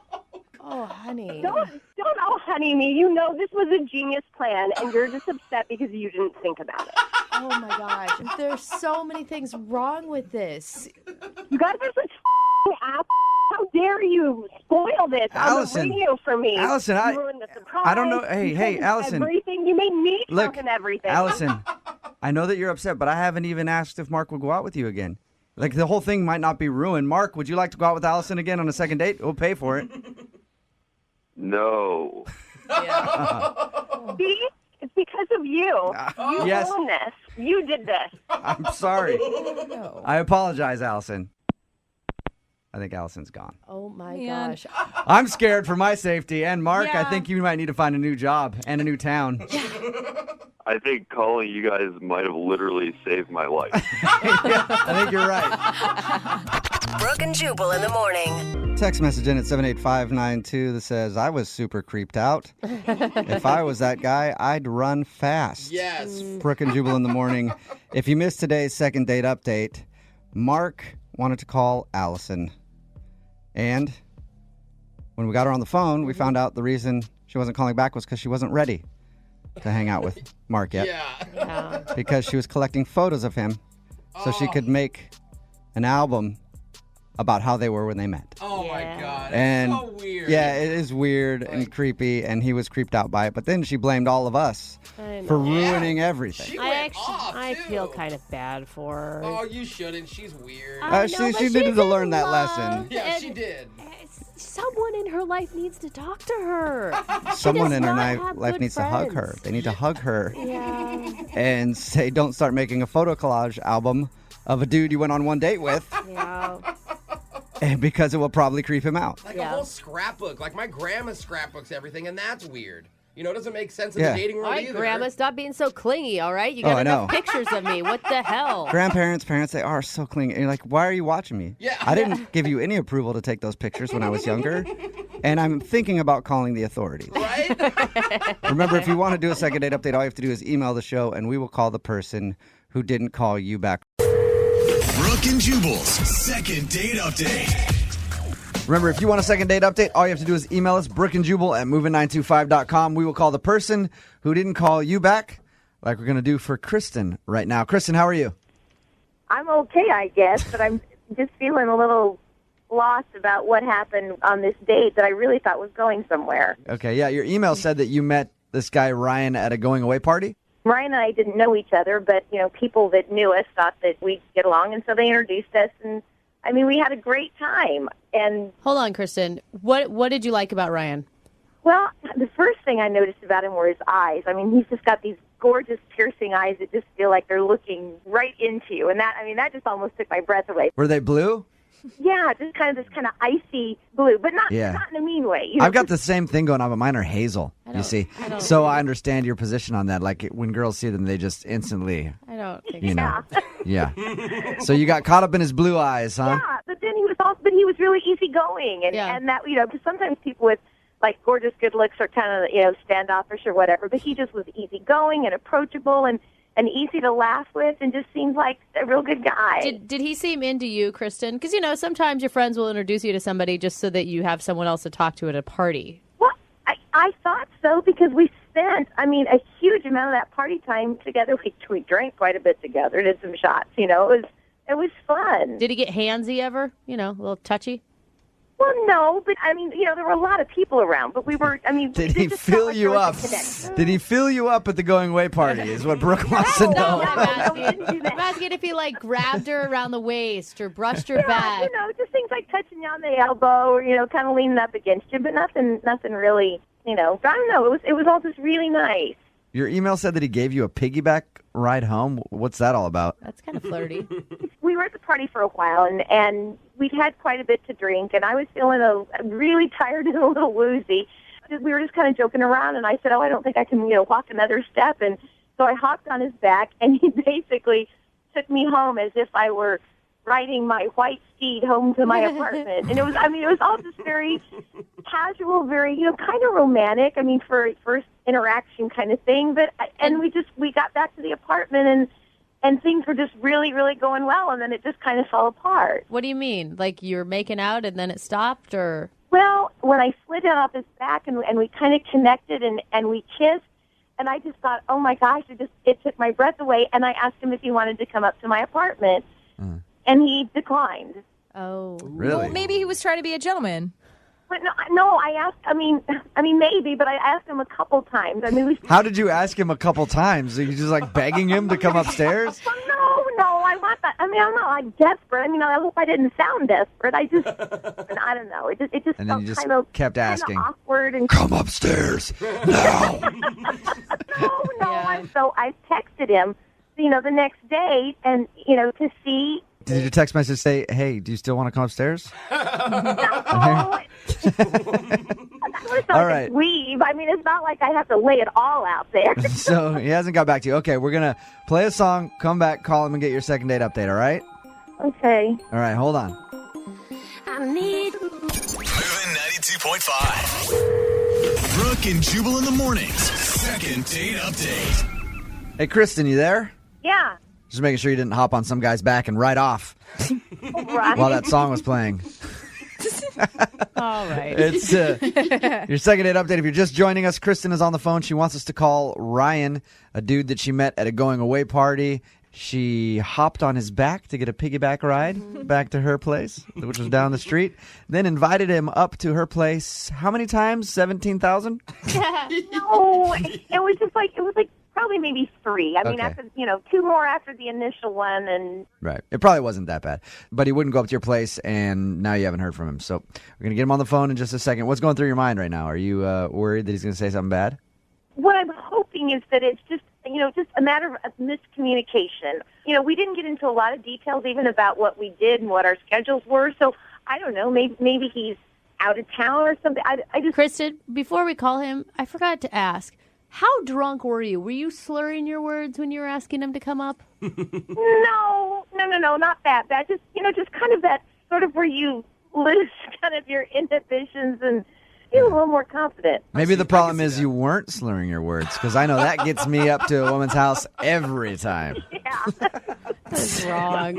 Oh, honey. Don't oh honey me. You know this was a genius plan, and you're just upset because you didn't think about it. Oh my gosh. There's so many things wrong with this. You guys are such ass. How dare you spoil this Allison, on the radio for me? Allison, you ruined the surprise. I don't know. Hey, You hey, changed Allison. Everything. You made me Look, talk and everything. Allison, I know that you're upset, but I haven't even asked if Mark would go out with you again. Like, the whole thing might not be ruined. Mark, would you like to go out with Allison again on a second date? We'll pay for it. No. See? It's because of you. You yes. ruined this. You did this. I'm sorry. No. I apologize, Allison. I think Allison's gone. Oh my Man. gosh. I'm scared for my safety. And Mark, I Yeah. think you might need to find a new job and a new town. I think calling you guys might have literally saved my life. I think you're right. Brooke and Jubal in the morning. Text message in at 78592 that says, I was super creeped out. If I was that guy, I'd run fast. Yes. Brooke and Jubal in the morning. If you missed today's second date update, Mark wanted to call Allison. And when we got her on the phone, we found out the reason she wasn't calling back was because she wasn't ready to hang out with Mark yet. Yeah. Because she was collecting photos of him so she could make an album about how they were when they met. Oh my God. And It's so weird. yeah, it is weird and creepy, and he was creeped out by it. But then she blamed all of us I know. for ruining everything. She I went actually, off, I too. feel kind of bad for her. Oh, you shouldn't. She's weird. I know, she but needed she's to in learn that love, lesson. Yeah, and she did. Someone in her life needs to talk to her. Someone does in her not have life good needs to hug her. friends. They need to hug her Yeah. and say, don't start making a photo collage album of a dude you went on one date with, Yeah. and because it will probably creep him out. Like Yeah. a whole scrapbook. Like my grandma scrapbooks everything, and that's weird. You know, it doesn't make sense in Yeah. the dating All world right, either. Grandma, stop being so clingy, all right? You Oh, got I enough know. pictures of me. What the hell? Grandparents, parents, they are so clingy. And you're like, why are you watching me? Yeah. I didn't give you any approval to take those pictures when I was younger, and I'm thinking about calling the authorities. Right? Remember, if you want to do a second date update, all you have to do is email the show, and we will call the person who didn't call you back. Brooke and Jubal's second date update. Remember, if you want a second date update, all you have to do is email us, brookandjubal@moving925.com. We will call the person who didn't call you back, like we're going to do for Kristen right now. Kristen, how are you? I'm okay, I guess, but I'm just feeling a little lost about what happened on this date that I really thought was going somewhere. Okay, yeah, your email said that you met this guy Ryan at a going away party? Ryan and I didn't know each other, but, people that knew us thought that we'd get along, and so they introduced us, and, we had a great time. And hold on, Kristen. What did you like about Ryan? Well, the first thing I noticed about him were his eyes. He's just got these gorgeous, piercing eyes that just feel like they're looking right into you, and that just almost took my breath away. Were they blue? Yeah, just kind of this kind of icy blue, but not in a mean way. I've got the same thing going on, but mine are hazel, you see. So I understand your position on that. Like, when girls see them, they just instantly, I don't think Yeah. So you got caught up in his blue eyes, huh? Yeah, but then he was really easygoing, and that, because sometimes people with, like, gorgeous good looks are kind of, standoffish or whatever, but he just was easygoing and approachable and easy to laugh with, and just seemed like a real good guy. Did he seem into you, Kristen? Because, sometimes your friends will introduce you to somebody just so that you have someone else to talk to at a party. Well, I thought so, because we spent, a huge amount of that party time together. We drank quite a bit together, did some shots, it was fun. Did he get handsy ever? A little touchy? Well, no, but there were a lot of people around, but we were, Did he fill you up? Did he fill you up at the going away party is what Brooke wants to know. I'm asking if he, grabbed her around the waist or brushed her back. Just things like touching you on the elbow or, kind of leaning up against you, but nothing really, I don't know. It was all just really nice. Your email said that he gave you a piggyback ride home. What's that all about? That's kind of flirty. We were at the party for a while, and we'd had quite a bit to drink, and I was feeling really tired and a little woozy. We were just kind of joking around, and I said, I don't think I can, walk another step. And so I hopped on his back, and he basically took me home as if I were riding my white steed home to my apartment. And it was all just very casual, very, kind of romantic. For a first interaction kind of thing. But we got back to the apartment, and things were just really, really going well, and then it just kind of fell apart. What do you mean? Like you were making out and then it stopped, or? Well, when I slid down off his back and we kind of connected and we kissed, and I just thought, oh my gosh, it took my breath away, and I asked him if he wanted to come up to my apartment, and he declined. Oh. Really? Well, maybe he was trying to be a gentleman. But no, I asked, maybe, but I asked him a couple times. How did you ask him a couple times? Are you just begging him to come upstairs? No, I want that. I'm not desperate. I hope I didn't sound desperate. I don't know. It just and then felt you just kind of kept asking. Awkward and come upstairs now. No. So I texted him, the next day, and to see. Did your text message say, hey, do you still want to come upstairs? No. All right. Leave. It's not like I have to lay it all out there. So he hasn't got back to you. Okay, we're going to play a song, come back, call him, and get your second date update, all right? Okay. All right, hold on. Moving 92.5. Brooke and Jubal in the mornings. Second date update. Hey, Kristen, you there? Yeah. Just making sure you didn't hop on some guy's back and ride off while that song was playing. All right. It's your second date update. If you're just joining us, Kristen is on the phone. She wants us to call Ryan, a dude that she met at a going away party. She hopped on his back to get a piggyback ride back to her place, which was down the street. Then invited him up to her place. How many times? 17,000? No, it was like probably maybe 3. Okay. After 2 more after the initial one, and right. It probably wasn't that bad, but he wouldn't go up to your place, and now you haven't heard from him. So we're gonna get him on the phone in just a second. What's going through your mind right now? Are you worried that he's gonna say something bad? What I'm hoping is that it's just a matter of miscommunication. We didn't get into a lot of details even about what we did and what our schedules were. So I don't know. Maybe he's out of town or something. I just Kristen, before we call him, I forgot to ask. How drunk were you? Were you slurring your words when you were asking him to come up? No, not that bad. Just kind of that sort of where you lose kind of your inhibitions and feel a little more confident. Maybe the problem is you weren't slurring your words, because I know that gets me up to a woman's house every time. Yeah. That's wrong.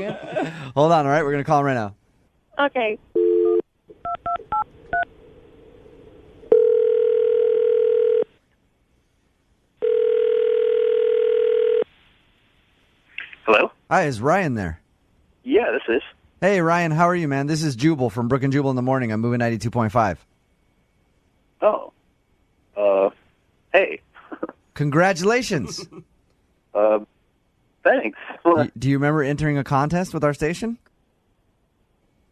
Hold on, all right? We're going to call him right now. Okay. Hello? Hi, is Ryan there? Yeah, this is. Hey, Ryan, how are you, man? This is Jubal from Brooke and Jubal in the Morning. I'm moving 92.5. Oh. Hey. Congratulations. Thanks. Do you remember entering a contest with our station?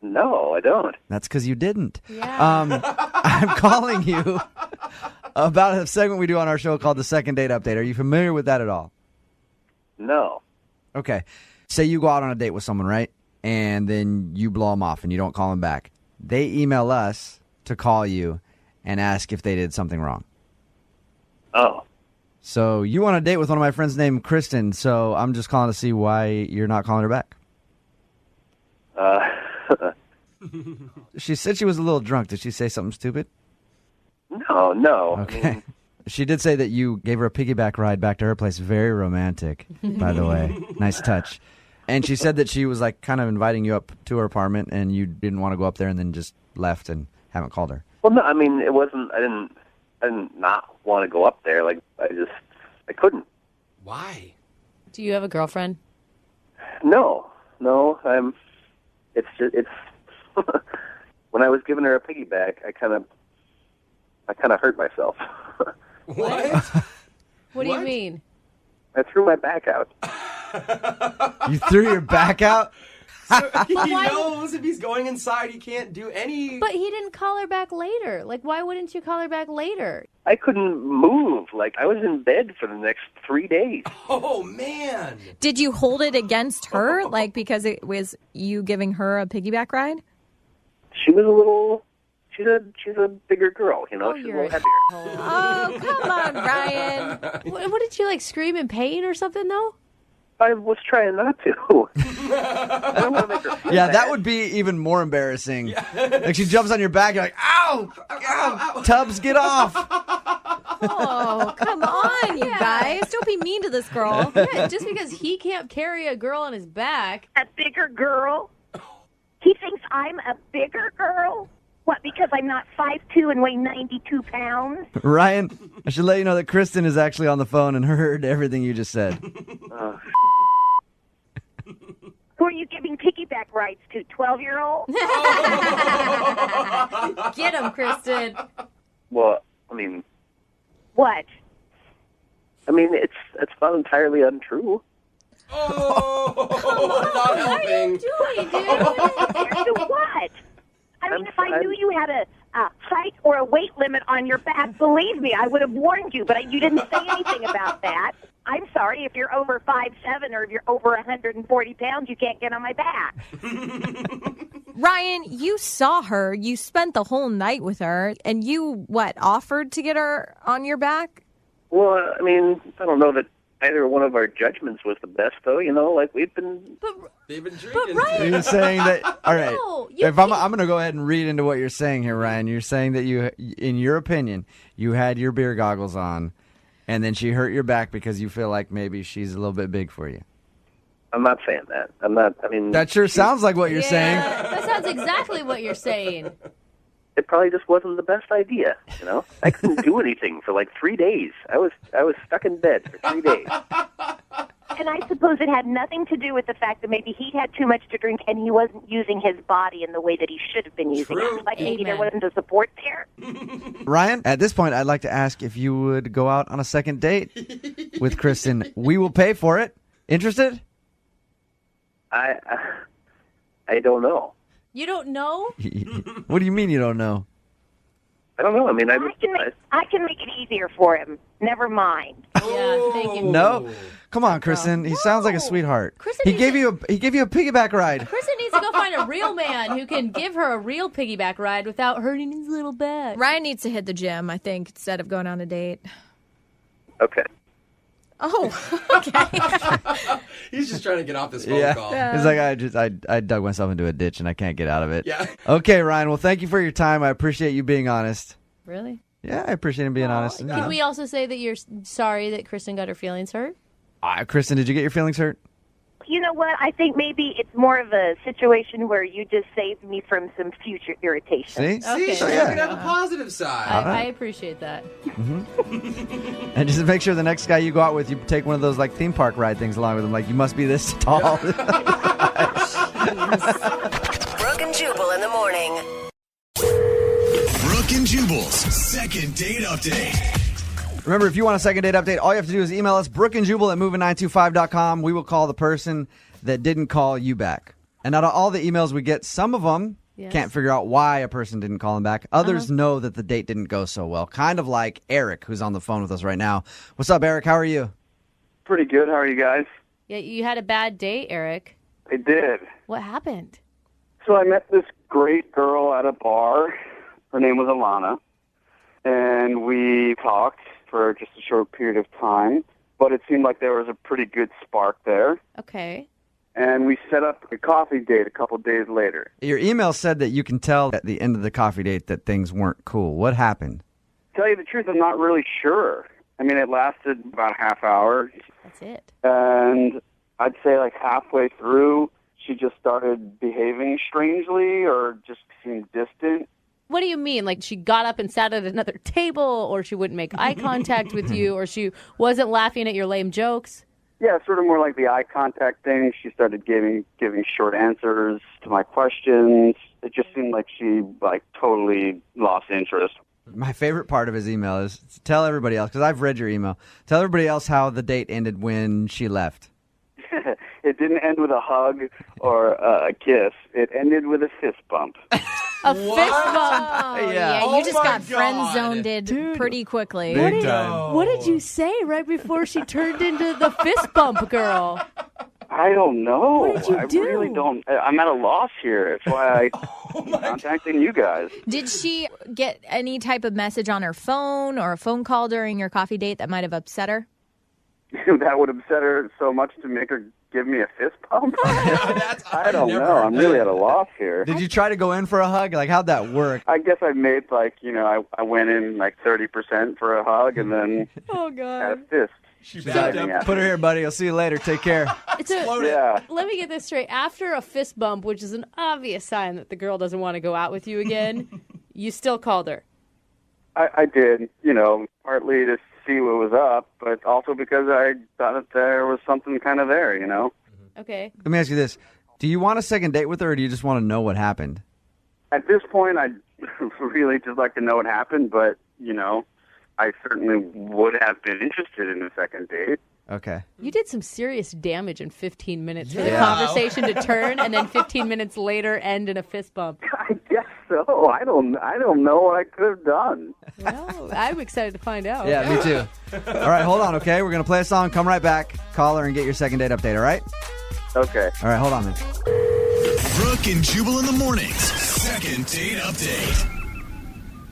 No, I don't. That's because you didn't. Yeah. I'm calling you about a segment we do on our show called the Second Date Update. Are you familiar with that at all? No. Okay. Say you go out on a date with someone, right? And then you blow them off and you don't call them back. They email us to call you and ask if they did something wrong. Oh. So you want a date with one of my friends named Kristen, so I'm just calling to see why you're not calling her back. She said she was a little drunk. Did she say something stupid? No. Okay. She did say that you gave her a piggyback ride back to her place. Very romantic, by the way. Nice touch. And she said that she was like kind of inviting you up to her apartment and you didn't want to go up there and then just left and haven't called her. Well, no, I mean, it wasn't, I didn't not want to go up there. Like, I couldn't. Why? Do you have a girlfriend? No, it's when I was giving her a piggyback, I kind of hurt myself. What? What do you mean? I threw my back out. You threw your back out? So he knows if he's going inside, he can't do any... But he didn't call her back later. Like, why wouldn't you call her back later? I couldn't move. Like, I was in bed for the next 3 days. Oh, man. Did you hold it against her, like, because it was you giving her a piggyback ride? She was a little... She's a bigger girl, you know? She's a little heavier. Oh, come on, Ryan. What did you, like, scream in pain or something, though? I was trying not to. I don't want to make her feel Yeah, bad. that would be even more embarrassing. Like she jumps on your back, you're like, ow! Ow! Tubbs, get off! Oh, come on, you guys. Don't be mean to this girl. Yeah, just because he can't carry a girl on his back. A bigger girl? He thinks I'm a bigger girl? What, because I'm not 5'2" and weigh 92 pounds? Ryan, I should let you know that Kristen is actually on the phone and heard everything you just said. Who are you giving piggyback rides to, 12-year-olds? Get him, Kristen. Well, I mean... What? I mean, it's not entirely untrue. Oh, not helping. What are you doing, dude? To what? I mean, if I knew you had a height or a weight limit on your back, believe me, I would have warned you, but you didn't say anything about that. I'm sorry, if you're over 5'7" or if you're over 140 pounds, you can't get on my back. Ryan, you saw her. You spent the whole night with her, and you, offered to get her on your back? Well, I mean, I don't know that either one of our judgments was the best, though. You know, like They've been drinking. Ryan, You're saying that, all right, No, if I'm going to go ahead and read into what you're saying here, Ryan. You're saying that you, in your opinion, you had your beer goggles on, and then she hurt your back because you feel like maybe she's a little bit big for you. I'm not saying that. I'm not, I mean... That sure sounds like what you're saying. That sounds exactly what you're saying. It probably just wasn't the best idea, you know? I couldn't do anything for like 3 days. I was stuck in bed for 3 days. And I suppose it had nothing to do with the fact that maybe he had too much to drink and he wasn't using his body in the way that he should have been using it. Like maybe there wasn't a support there. Ryan, at this point, I'd like to ask if you would go out on a second date with Kristen. We will pay for it. Interested? I don't know. You don't know? What do you mean you don't know? I don't know. I mean, I can make it easier for him. Never mind. Yeah, thank you. No? Come on, Kristen. He sounds like a sweetheart. Kristen He gave you a piggyback ride. Kristen needs to go find a real man who can give her a real piggyback ride without hurting his little back. Ryan needs to hit the gym, I think, instead of going on a date. Okay. Oh, okay. He's just trying to get off this phone call. He's like, I dug myself into a ditch and I can't get out of it. Yeah. Okay, Ryan. Well, thank you for your time. I appreciate you being honest. Really? Yeah, I appreciate him being honest. Can we also say that you're sorry that Kristen got her feelings hurt? Kristen, did you get your feelings hurt? You know what? I think maybe it's more of a situation where you just saved me from some future irritation. See? Okay. So yeah. you can have a positive side. I appreciate that. And just make sure the next guy you go out with, you take one of those like theme park ride things along with him. Like, you must be this tall. Brooke and Jubal in the morning. Brooke and Jubal's second date update. Remember, if you want a second date update, all you have to do is email us, brookeandjubal@moving925.com. We will call the person that didn't call you back. And out of all the emails we get, some of them can't figure out why a person didn't call them back. Others know that the date didn't go so well. Kind of like Eric, who's on the phone with us right now. What's up, Eric? How are you? Pretty good. How are you guys? Yeah, you had a bad date, Eric. I did. What happened? So I met this great girl at a bar. Her name was Alana. And we talked for just a short period of time. But it seemed like there was a pretty good spark there. Okay. And we set up a coffee date a couple days later. Your email said that you can tell at the end of the coffee date that things weren't cool. What happened? To tell you the truth, I'm not really sure. I mean, it lasted about a half hour. That's it. And I'd say like halfway through, she just started behaving strangely or just seemed distant. What do you mean? Like she got up and sat at another table, or she wouldn't make eye contact with you, or she wasn't laughing at your lame jokes? Yeah, sort of more like the eye contact thing. She started giving short answers to my questions. It just seemed like she totally lost interest. My favorite part of his email is to tell everybody else, because I've read your email, tell everybody else how the date ended when she left. It didn't end with a hug or a kiss. It ended with a fist bump. A fist bump. Yeah. You just got friend-zoned pretty quickly. Big time. What did you say right before she turned into the fist bump girl? I don't know. What did you I do? really don't. I'm at a loss here. That's why I'm contacting you guys. Did she get any type of message on her phone or a phone call during your coffee date that might have upset her? That would upset her so much to make her give me a fist bump? I don't know. I'm really at a loss here. Did you try to go in for a hug? Like, how'd that work? I guess I made I went in 30% for a hug and then had a fist. She's like, put her here, buddy. I'll see you later. Take care. Let me get this straight. After a fist bump, which is an obvious sign that the girl doesn't want to go out with you again, you still called her. I did, partly to see what was up, but also because I thought that there was something kind of there, Okay. Let me ask you this. Do you want a second date with her, or do you just want to know what happened? At this point, I'd really just like to know what happened, but, I certainly would have been interested in a second date. Okay. You did some serious damage in 15 minutes for the conversation to turn, and then 15 minutes later end in a fist bump. I guess so. I don't know what I could have done. Well, I'm excited to find out. Yeah, me too. All right, hold on, okay? We're going to play a song. Come right back. Call her and get your second date update, all right? Okay. All right, hold on, man. Brooke and Jubal in the mornings. Second date update.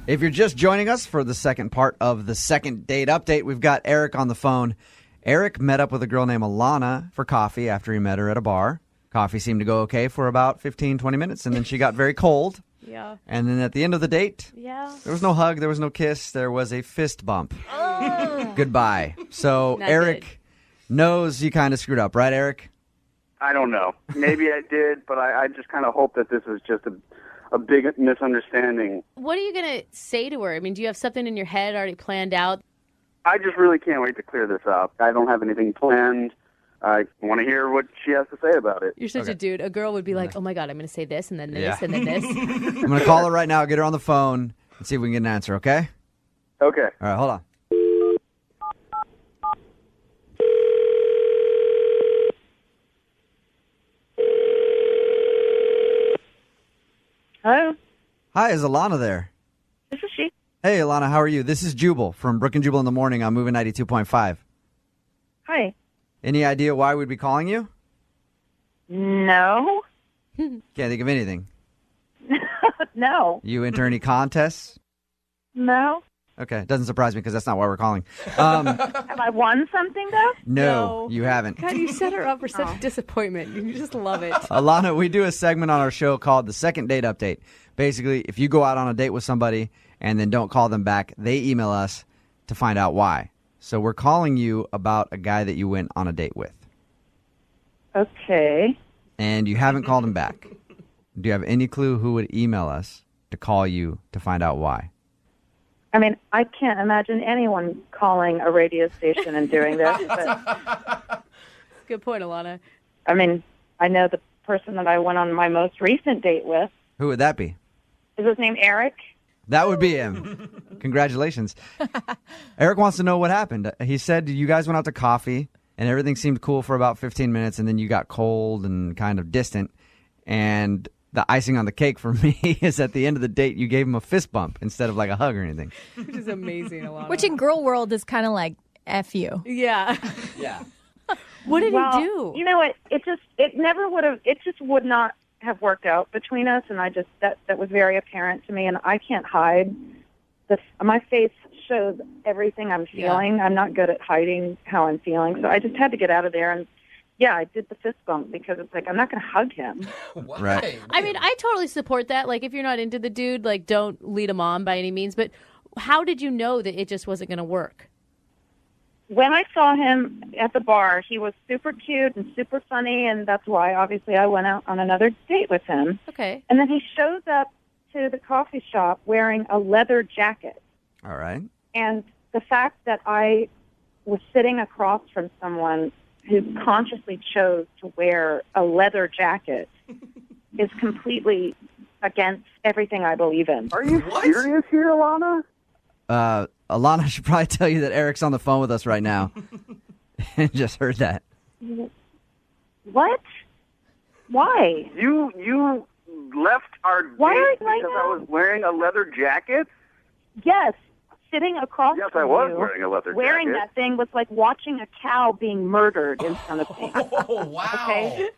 If you're just joining us for the second part of the second date update, we've got Eric on the phone. Eric met up with a girl named Alana for coffee after he met her at a bar. Coffee seemed to go okay for about 15, 20 minutes, and then she got very cold. Yeah. And then at the end of the date, there was no hug, there was no kiss, there was a fist bump. Goodbye. So Not Eric knows you kind of screwed up, right, Eric? I don't know. Maybe I did, but I just kind of hope that this was just a big misunderstanding. What are you going to say to her? I mean, do you have something in your head already planned out? I just really can't wait to clear this up. I don't have anything planned. I want to hear what she has to say about it. You're such a dude. A girl would be like, oh my God, I'm going to say this and then this Yeah. and then this. I'm going to call her right now, get her on the phone, and see if we can get an answer, okay? Okay. All right, hold on. Hello? Hi, is Alana there? This is she. Hey, Alana, how are you? This is Jubal from Brooke and Jubal in the Morning on Moving 92.5. Hi. Any idea why we'd be calling you? No. Can't think of anything. No. You enter any contests? No. Okay, doesn't surprise me because that's not why we're calling. Have I won something, though? No, you haven't. God, you set her up for such disappointment. You just love it. Alana, we do a segment on our show called the Second Date Update. Basically, if you go out on a date with somebody and then don't call them back, they email us to find out why. So we're calling you about a guy that you went on a date with. Okay. And you haven't called him back. Do you have any clue who would email us to call you to find out why? I mean, I can't imagine anyone calling a radio station and doing this. But, Good point, Alana. I mean, I know the person that I went on my most recent date with. Who would that be? Is his name Eric? That would be him. Congratulations. Eric wants to know what happened. He said you guys went out to coffee and everything seemed cool for about 15 minutes and then you got cold and kind of distant. And the icing on the cake for me is at the end of the date, you gave him a fist bump instead of like a hug or anything. Which is amazing. Which in girl world is kind of like F you. Yeah. Yeah. What did Well, he do? You know what? It never would have. It just would not have worked out between us, and I just that was very apparent to me, and I can't hide. My face shows everything I'm feeling. I'm not good at hiding how I'm feeling, so I just had to get out of there. And yeah, I did the fist bump because it's like I'm not going to hug him. Right. I mean, I totally support that. Like, if you're not into the dude, like, don't lead him on by any means. But how did you know that it just wasn't going to work? When I saw him at the bar, he was super cute and super funny, and that's why, obviously, I went out on another date with him. Okay. And then he shows up to the coffee shop wearing a leather jacket. All right. And the fact that I was sitting across from someone who consciously chose to wear a leather jacket is completely against everything I believe in. Are you serious here, Alana? Alana should probably tell you that Eric's on the phone with us right now. And just heard that. What? Why? You left our date Why are you because I was wearing a leather jacket? Yes, sitting across Yes, from I was you, wearing a leather wearing jacket. that thing was like watching a cow being murdered in front of me. Oh, wow. Okay?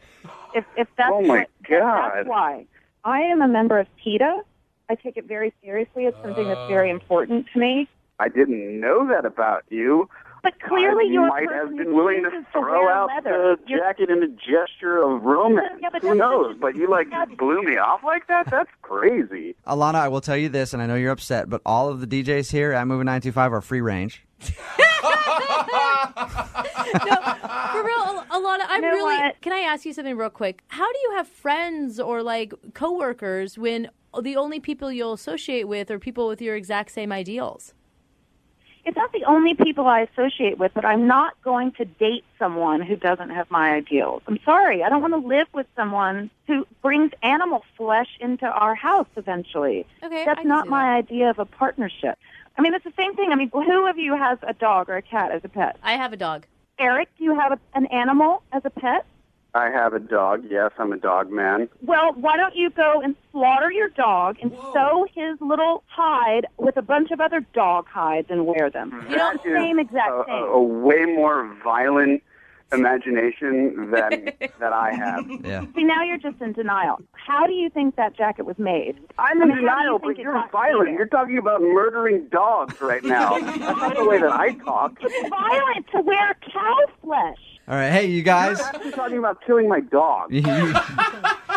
If that's Oh, my what, God. that's why. I am a member of PETA. I take it very seriously. It's something that's very important to me. I didn't know that about you. But clearly you you're a might person have been who willing to chooses throw wear out leather. the jacket in a gesture of romance. Yeah, but Who that's- knows? But you blew me off like that? That's crazy. Alana, I will tell you this, and I know you're upset, but all of the DJs here at Moving 925 are free range. For real, Alana, I'm You know really. what? Can I ask you something real quick? How do you have friends or like coworkers when the only people you'll associate with are people with your exact same ideals? It's not the only people I associate with, but I'm not going to date someone who doesn't have my ideals. I'm sorry. I don't want to live with someone who brings animal flesh into our house eventually. Okay, I That's can not see my idea of a partnership. I mean, it's the same thing. I mean, who of you has a dog or a cat as a pet? I have a dog. Eric, do you have an animal as a pet? I have a dog. Yes, I'm a dog man. Well, why don't you go and slaughter your dog and sew his little hide with a bunch of other dog hides and wear them? You know, That is same exact thing. a way more violent imagination than that I have. Yeah. See, now you're just in denial. How do you think that jacket was made? I'm how in do you denial, think but it you're got violent. here? You're talking about murdering dogs right now. That's not the way that I talk. It's violent to wear cow flesh. All right, hey, you guys. You're actually talking about killing my dog. You guys.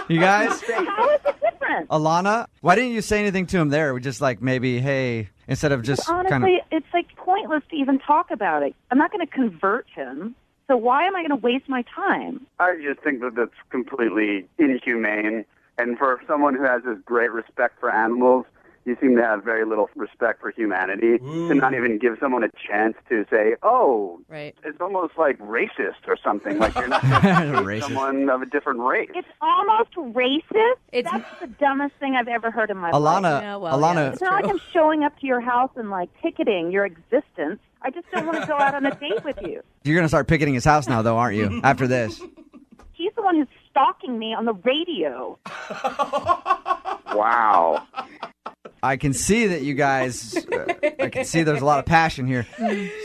How is it different? Alana, why didn't you say anything to him there? We just like maybe, hey, instead of just Honestly, kind of. it's like pointless to even talk about it. I'm not going to convert him. So why am I going to waste my time? I just think that that's completely inhumane. And for someone who has this great respect for animals, you seem to have very little respect for humanity. To not even give someone a chance to say, oh, Right. it's almost like racist or something. Like you're not going to Racist. someone of a different race. It's almost racist. That's the dumbest thing I've ever heard in my life. Alana, Yeah, well, Alana, yeah. It's not like I'm showing up to your house and like ticketing your existence. I just don't want to go out on a date with you. you're gonna start picketing his house now, though, aren't you? After this. He's the one who's stalking me on the radio. Wow. I can see that you guys, I can see there's a lot of passion here.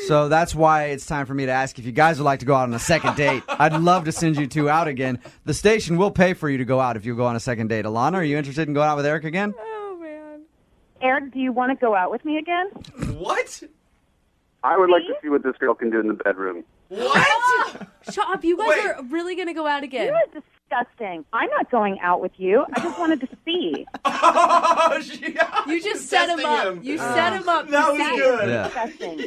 So that's why it's time for me to ask if you guys would like to go out on a second date. I'd love to send you two out again. The station will pay for you to go out if you go on a second date. Alana, are you interested in going out with Eric again? Oh, man. Eric, do you want to go out with me again? What? I would like to see what this girl can do in the bedroom. What? Shut up. You guys are really going to go out again. You are disgusting. I'm not going out with you. I just wanted to see. You just set him up. You set him up. That to was see. good. Yeah. Disgusting.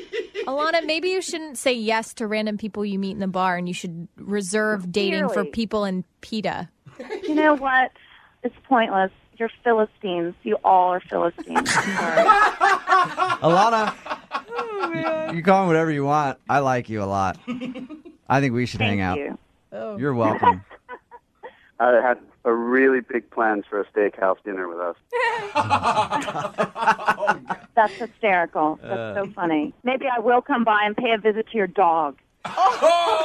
Alana, maybe you shouldn't say yes to random people you meet in the bar, and you should reserve dating for Really? people in PETA. You know what? It's pointless. You're Philistines. You all are Philistines. I'm sorry. Alana, you call me whatever you want. I like you a lot. I think we should hang out. Thank you. You're welcome. I had a really big plans for a steakhouse dinner with us. That's hysterical. That's so funny. Maybe I will come by and pay a visit to your dog. Alana.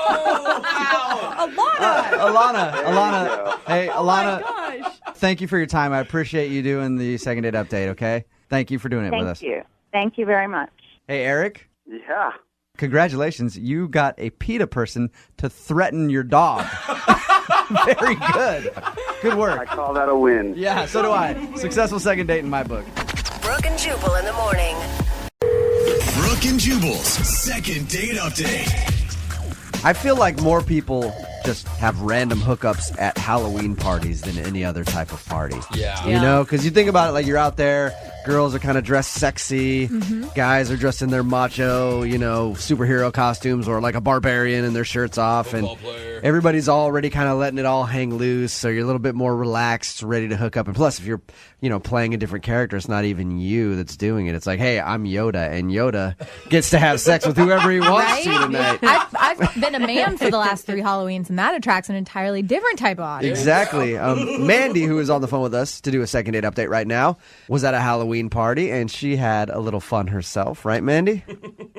Hey, Alana. Gosh. Thank you for your time. I appreciate you doing the second date update, okay? Thank you for doing it with us. Thank you. Thank you very much. Hey, Eric. Yeah. Congratulations. You got a PETA person to threaten your dog. Very good. Good work. I call that a win. Yeah, so do I. Successful second date in my book. Brooke and Jubal in the morning. Brooke and Jubal's second date update. I feel like more people just have random hookups at Halloween parties than any other type of party. Yeah. You know, because you think about it, like you're out there, girls are kind of dressed sexy, guys are dressed in their macho, superhero costumes, or like a barbarian and their shirts off, and everybody's already kind of letting it all hang loose, so you're a little bit more relaxed, ready to hook up. And plus, if you're, playing a different character, it's not even you that's doing it. It's like, hey, I'm Yoda, and Yoda gets to have sex with whoever he wants to tonight. I've been a man for the last 3 Halloweens, and that attracts an entirely different type of audience. Exactly. Mandy, who is on the phone with us to do a second date update right now, was at a Halloween party, and she had a little fun herself. Right, Mandy?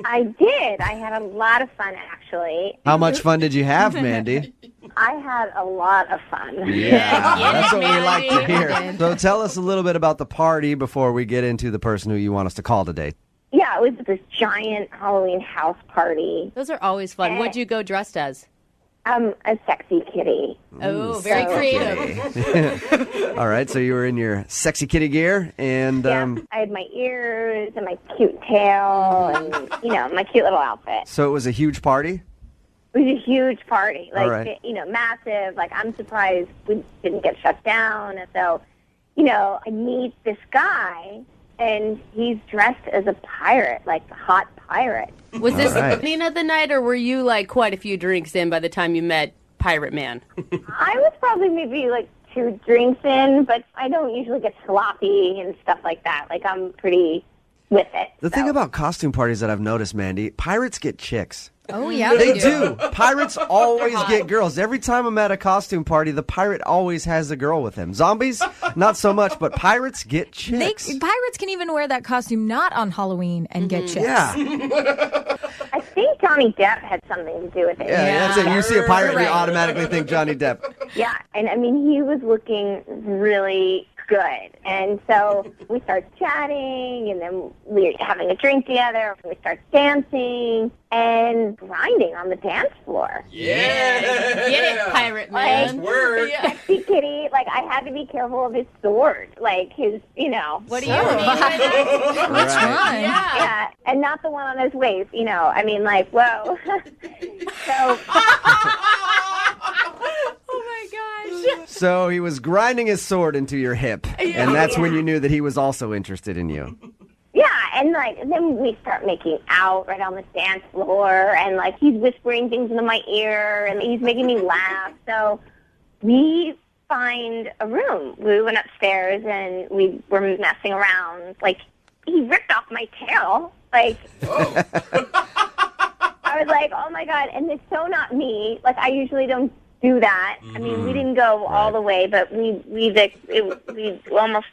I did. I had a lot of fun, actually. How much fun did you have, Mandy? I had a lot of fun. Yeah, that's what we like to hear. So tell us a little bit about the party before we get into the person who you want us to call today. Yeah, it was this giant Halloween house party. Those are always fun. What'd you go dressed as? A sexy kitty. Oh, very creative. All right, so you were in your sexy kitty gear, and I had my ears and my cute tail and, my cute little outfit. So it was a huge party? It was a huge party, All right. Massive. Like, I'm surprised we didn't get shut down. And so, I meet this guy, and he's dressed as a pirate, like a hot pirate. Was this the beginning of the night, or were you like quite a few drinks in by the time you met Pirate Man? I was probably maybe like 2 drinks in, but I don't usually get sloppy and stuff like that. Like, I'm pretty with it. The thing about costume parties that I've noticed, Mandy, pirates get chicks. Oh, yeah, they do. Pirates always get girls. Every time I'm at a costume party, the pirate always has a girl with him. Zombies, not so much, but pirates get chicks. Pirates can even wear that costume not on Halloween and get chicks. Yeah. I think Johnny Depp had something to do with it. Yeah, that's it. You see a pirate, you automatically think Johnny Depp. Yeah, and I mean, he was looking really good. And so we start chatting, and then we're having a drink together. We start dancing and grinding on the dance floor. Yeah. Get it, Pirate Man. Word. Sexy kitty. Like, I had to be careful of his sword. Like, his, What do you mean? Which one? Yeah, and not the one on his waist, I mean, like, whoa. So... So he was grinding his sword into your hip, and that's when you knew that he was also interested in you. Yeah, and then we start making out right on the dance floor, and he's whispering things into my ear, and he's making me laugh. So we find a room. We went upstairs, and we were messing around. He ripped off my tail. I was like, oh my God, and it's so not me. I usually don't do that. I mean, we didn't go all the way, but we almost,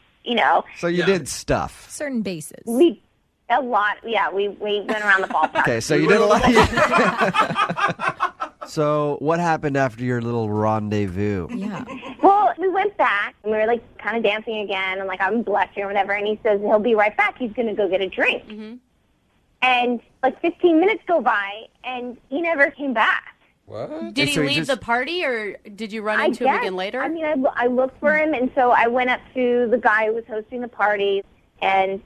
So you did stuff. Certain bases. A lot. Yeah, we went around the ballpark. Okay, so you did a lot. So what happened after your little rendezvous? Yeah. Well, we went back, and we were kind of dancing again, and I'm blushing or whatever, and he says he'll be right back. He's going to go get a drink. Mm-hmm. And 15 minutes go by, and he never came back. What? Did he leave the party, or did you run into him again later? I mean, I looked for him, and so I went up to the guy who was hosting the party, and,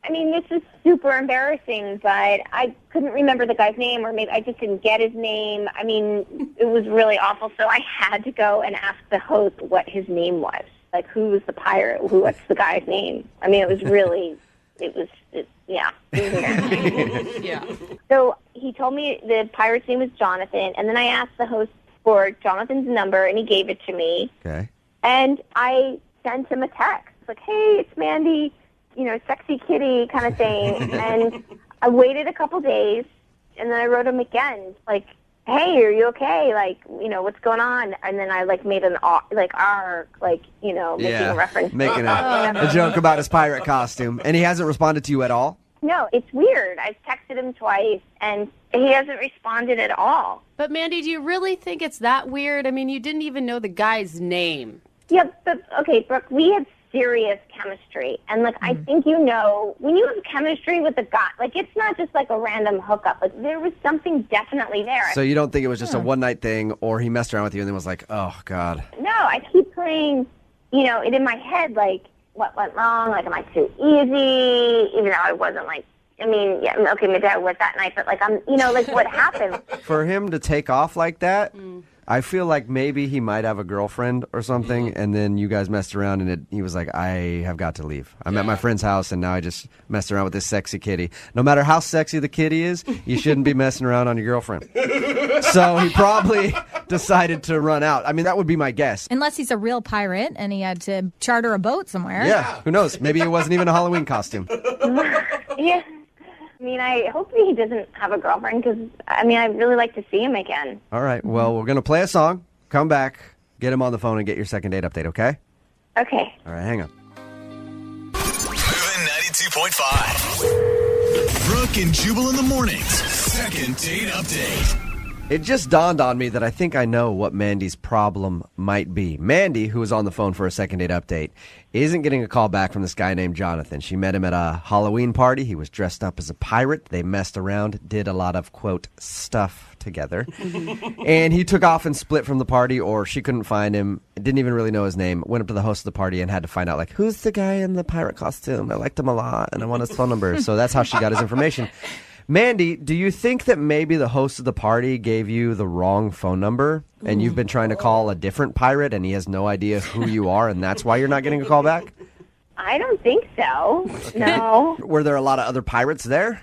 I mean, this is super embarrassing, but I couldn't remember the guy's name, or maybe I just didn't get his name. I mean, it was really awful, so I had to go and ask the host what his name was. Who's the pirate? What's the guy's name? I mean, it was really... It was embarrassing. Yeah. So he told me the pirate's name was Jonathan, and then I asked the host for Jonathan's number, and he gave it to me. Okay. And I sent him a text, hey, it's Mandy, sexy kitty kind of thing. And I waited a couple days, and then I wrote him again, hey, are you okay? Like, what's going on? And then I made an making a reference. Making a joke about his pirate costume. And he hasn't responded to you at all? No, it's weird. I've texted him twice, and he hasn't responded at all. But Mandy, do you really think it's that weird? I mean, you didn't even know the guy's name. Yeah, but, okay, Brooke, we had serious chemistry. And, I think when you have chemistry with a guy, it's not just, a random hookup. There was something definitely there. So you don't think it was just a one-night thing, or he messed around with you and then was like, oh, God. No, I keep playing, it in my head, what went wrong? Am I too easy? Even though I wasn't maybe I was that night, but what happened? For him to take off like that, I feel like maybe he might have a girlfriend or something, and then you guys messed around, and he was like, I have got to leave. I'm at my friend's house, and now I just messed around with this sexy kitty. No matter how sexy the kitty is, you shouldn't be messing around on your girlfriend. So he probably decided to run out. I mean, that would be my guess. Unless he's a real pirate and he had to charter a boat somewhere. Yeah, who knows? Maybe it wasn't even a Halloween costume. Yeah. I mean, I hope he doesn't have a girlfriend because, I'd really like to see him again. All right. Well, we're going to play a song, come back, get him on the phone, and get your second date update, okay? Okay. All right, hang on. Moving 92.5. Brooke and Jubal in the mornings. Second date update. It just dawned on me that I think I know what Mandy's problem might be. Mandy, who was on the phone for a second date update, isn't getting a call back from this guy named Jonathan. She met him at a Halloween party. He was dressed up as a pirate. They messed around, did a lot of, quote, stuff together. And he took off and split from the party, or she couldn't find him, didn't even really know his name, went up to the host of the party and had to find out, who's the guy in the pirate costume? I liked him a lot, and I want his phone number. So that's how she got his information. Mandy, do you think that maybe the host of the party gave you the wrong phone number and you've been trying to call a different pirate and he has no idea who you are and that's why you're not getting a call back? I don't think so. Okay. No. Were there a lot of other pirates there?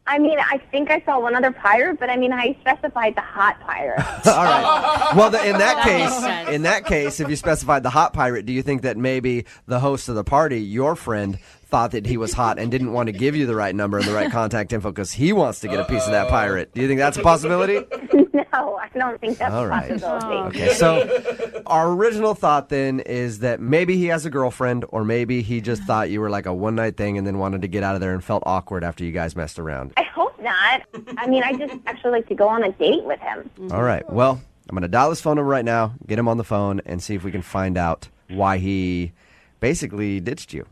I think I saw one other pirate, but I specified the hot pirate. All right. Well, in that case, if you specified the hot pirate, do you think that maybe the host of the party, your friend, thought that he was hot and didn't want to give you the right number and the right contact info because he wants to get a piece of that pirate? Do you think that's a possibility? No, I don't think that's a possibility. Okay, so our original thought then is that maybe he has a girlfriend or maybe he just thought you were like a one-night thing and then wanted to get out of there and felt awkward after you guys messed around. I hope not. I just actually like to go on a date with him. All right, well, I'm going to dial his phone number right now, get him on the phone, and see if we can find out why he basically ditched you.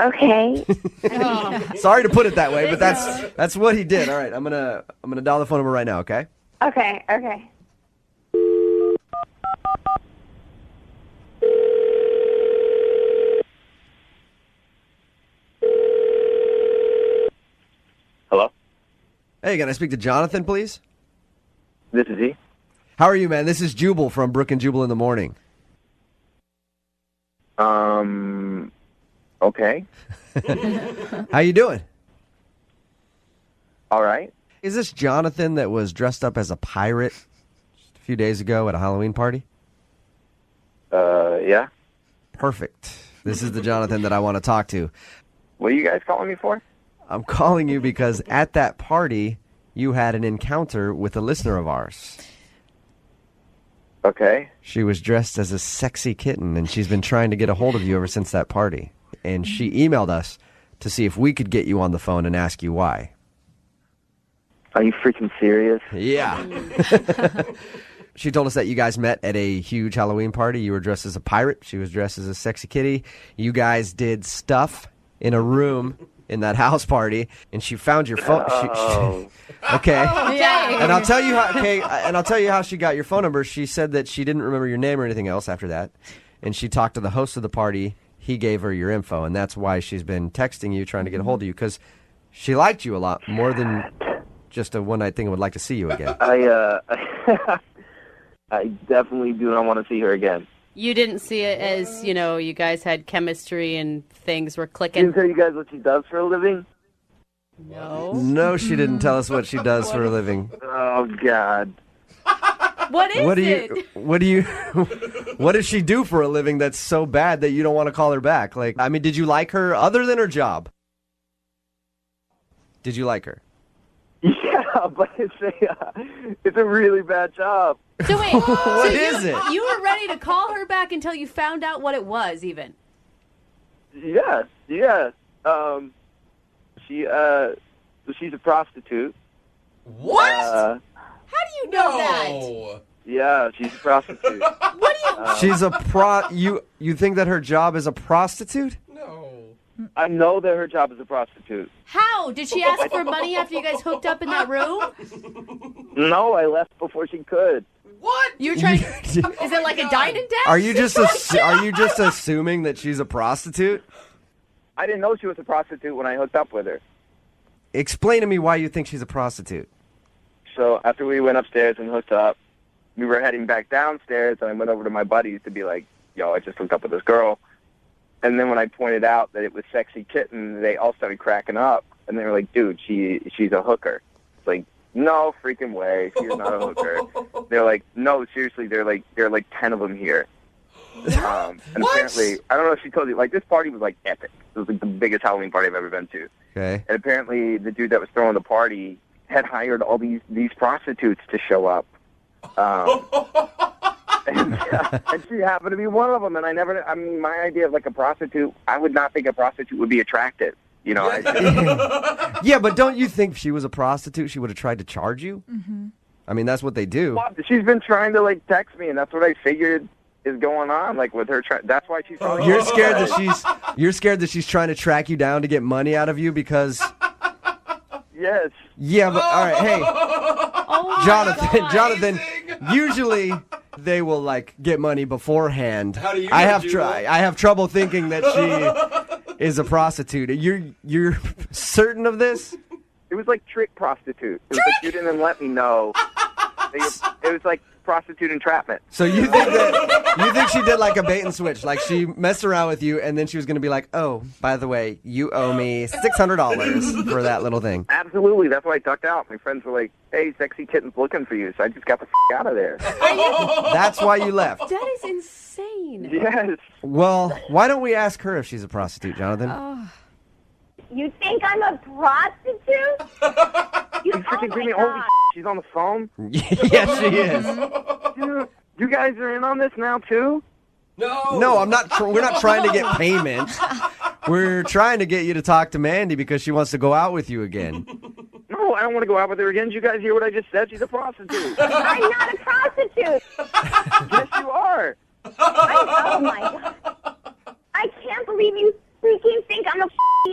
Okay. Sorry to put it that way, but that's what he did. All right, I'm gonna dial the phone number right now. Okay. Okay. Hello. Hey, can I speak to Jonathan, please? This is he. How are you, man? This is Jubal from Brooke and Jubal in the morning. Okay. How you doing? All right. Is this Jonathan that was dressed up as a pirate just a few days ago at a Halloween party? Yeah. Perfect. This is the Jonathan that I want to talk to. What are you guys calling me for? I'm calling you because at that party, you had an encounter with a listener of ours. Okay. She was dressed as a sexy kitten, and she's been trying to get a hold of you ever since that party. And she emailed us to see if we could get you on the phone and ask you why. Are you freaking serious? Yeah. She told us that you guys met at a huge Halloween party. You were dressed as a pirate. She was dressed as a sexy kitty. You guys did stuff in a room in that house party, and she found your phone. Okay. And I'll tell you how. Okay, and I'll tell you how she got your phone number. She said that she didn't remember your name or anything else after that, and she talked to the host of the party. He gave her your info, and that's why she's been texting you, trying to get a hold of you, because she liked you a lot more than just a one-night thing and would like to see you again. I definitely do not want to see her again. You didn't see it as, you guys had chemistry and things were clicking. She didn't tell you guys what she does for a living? No, she didn't tell us what she does for a living. Oh, God. What is it? What does she do for a living that's so bad that you don't want to call her back? Did you like her other than her job? Did you like her? Yeah, job, but it's a really bad job. So wait, What is it? You were ready to call her back until you found out what it was, even. Yes, yeah. She's a prostitute. What? How do you know that? Yeah, she's a prostitute. What do you? She's a You think that her job is a prostitute? I know that her job is a prostitute. How did she ask for money after you guys hooked up in that room? No, I left before she could. What? You're trying? Is it like a dine and dash? Are you just assuming that she's a prostitute? I didn't know she was a prostitute when I hooked up with her. Explain to me why you think she's a prostitute. So after we went upstairs and hooked up, we were heading back downstairs, and I went over to my buddies to be like, yo, I just hooked up with this girl. And then when I pointed out that it was Sexy Kitten, they all started cracking up. And they were like, dude, she's a hooker. It's like, no freaking way. She's not a hooker. They're like, no, seriously, there are like 10 of them here. And apparently, I don't know if she told you, like, this party was like epic. It was like the biggest Halloween party I've ever been to. Okay. And apparently the dude that was throwing the party had hired all these prostitutes to show up. And she happened to be one of them. And my idea of like a prostitute, I would not think a prostitute would be attractive. You know? Yeah, but don't you think if she was a prostitute, she would have tried to charge you? Mm-hmm. I mean, that's what they do. Well, she's been trying to like text me, and that's what I figured is going on. Like with her, that's why she's. You're scared that she's trying to track you down to get money out of you because. Yes. Yeah, but all right, hey, Jonathan. Usually they will like get money beforehand. How do you? I have trouble thinking that she is a prostitute. You're certain of this? It was like trick prostitute. It was like you didn't let me know. It was like prostitute entrapment. So you think she did like a bait and switch, like she messed around with you, and then she was going to be like, "Oh, by the way, you owe me $600 for that little thing." Absolutely, that's why I ducked out. My friends were like, "Hey, Sexy Kitten's looking for you," so I just got the out of there. That's why you left. That is insane. Yes. Well, why don't we ask her if she's a prostitute, Jonathan? You think I'm a prostitute? You freaking give me holy she's on the phone? Yes, she is. Dude, you guys are in on this now, too? No, I'm not. We're not trying to get payment. We're trying to get you to talk to Mandy because she wants to go out with you again. No, I don't want to go out with her again. Did you guys hear what I just said? She's a prostitute. I'm not a prostitute. Yes, you are. Oh, my God. I can't believe you freaking think I'm a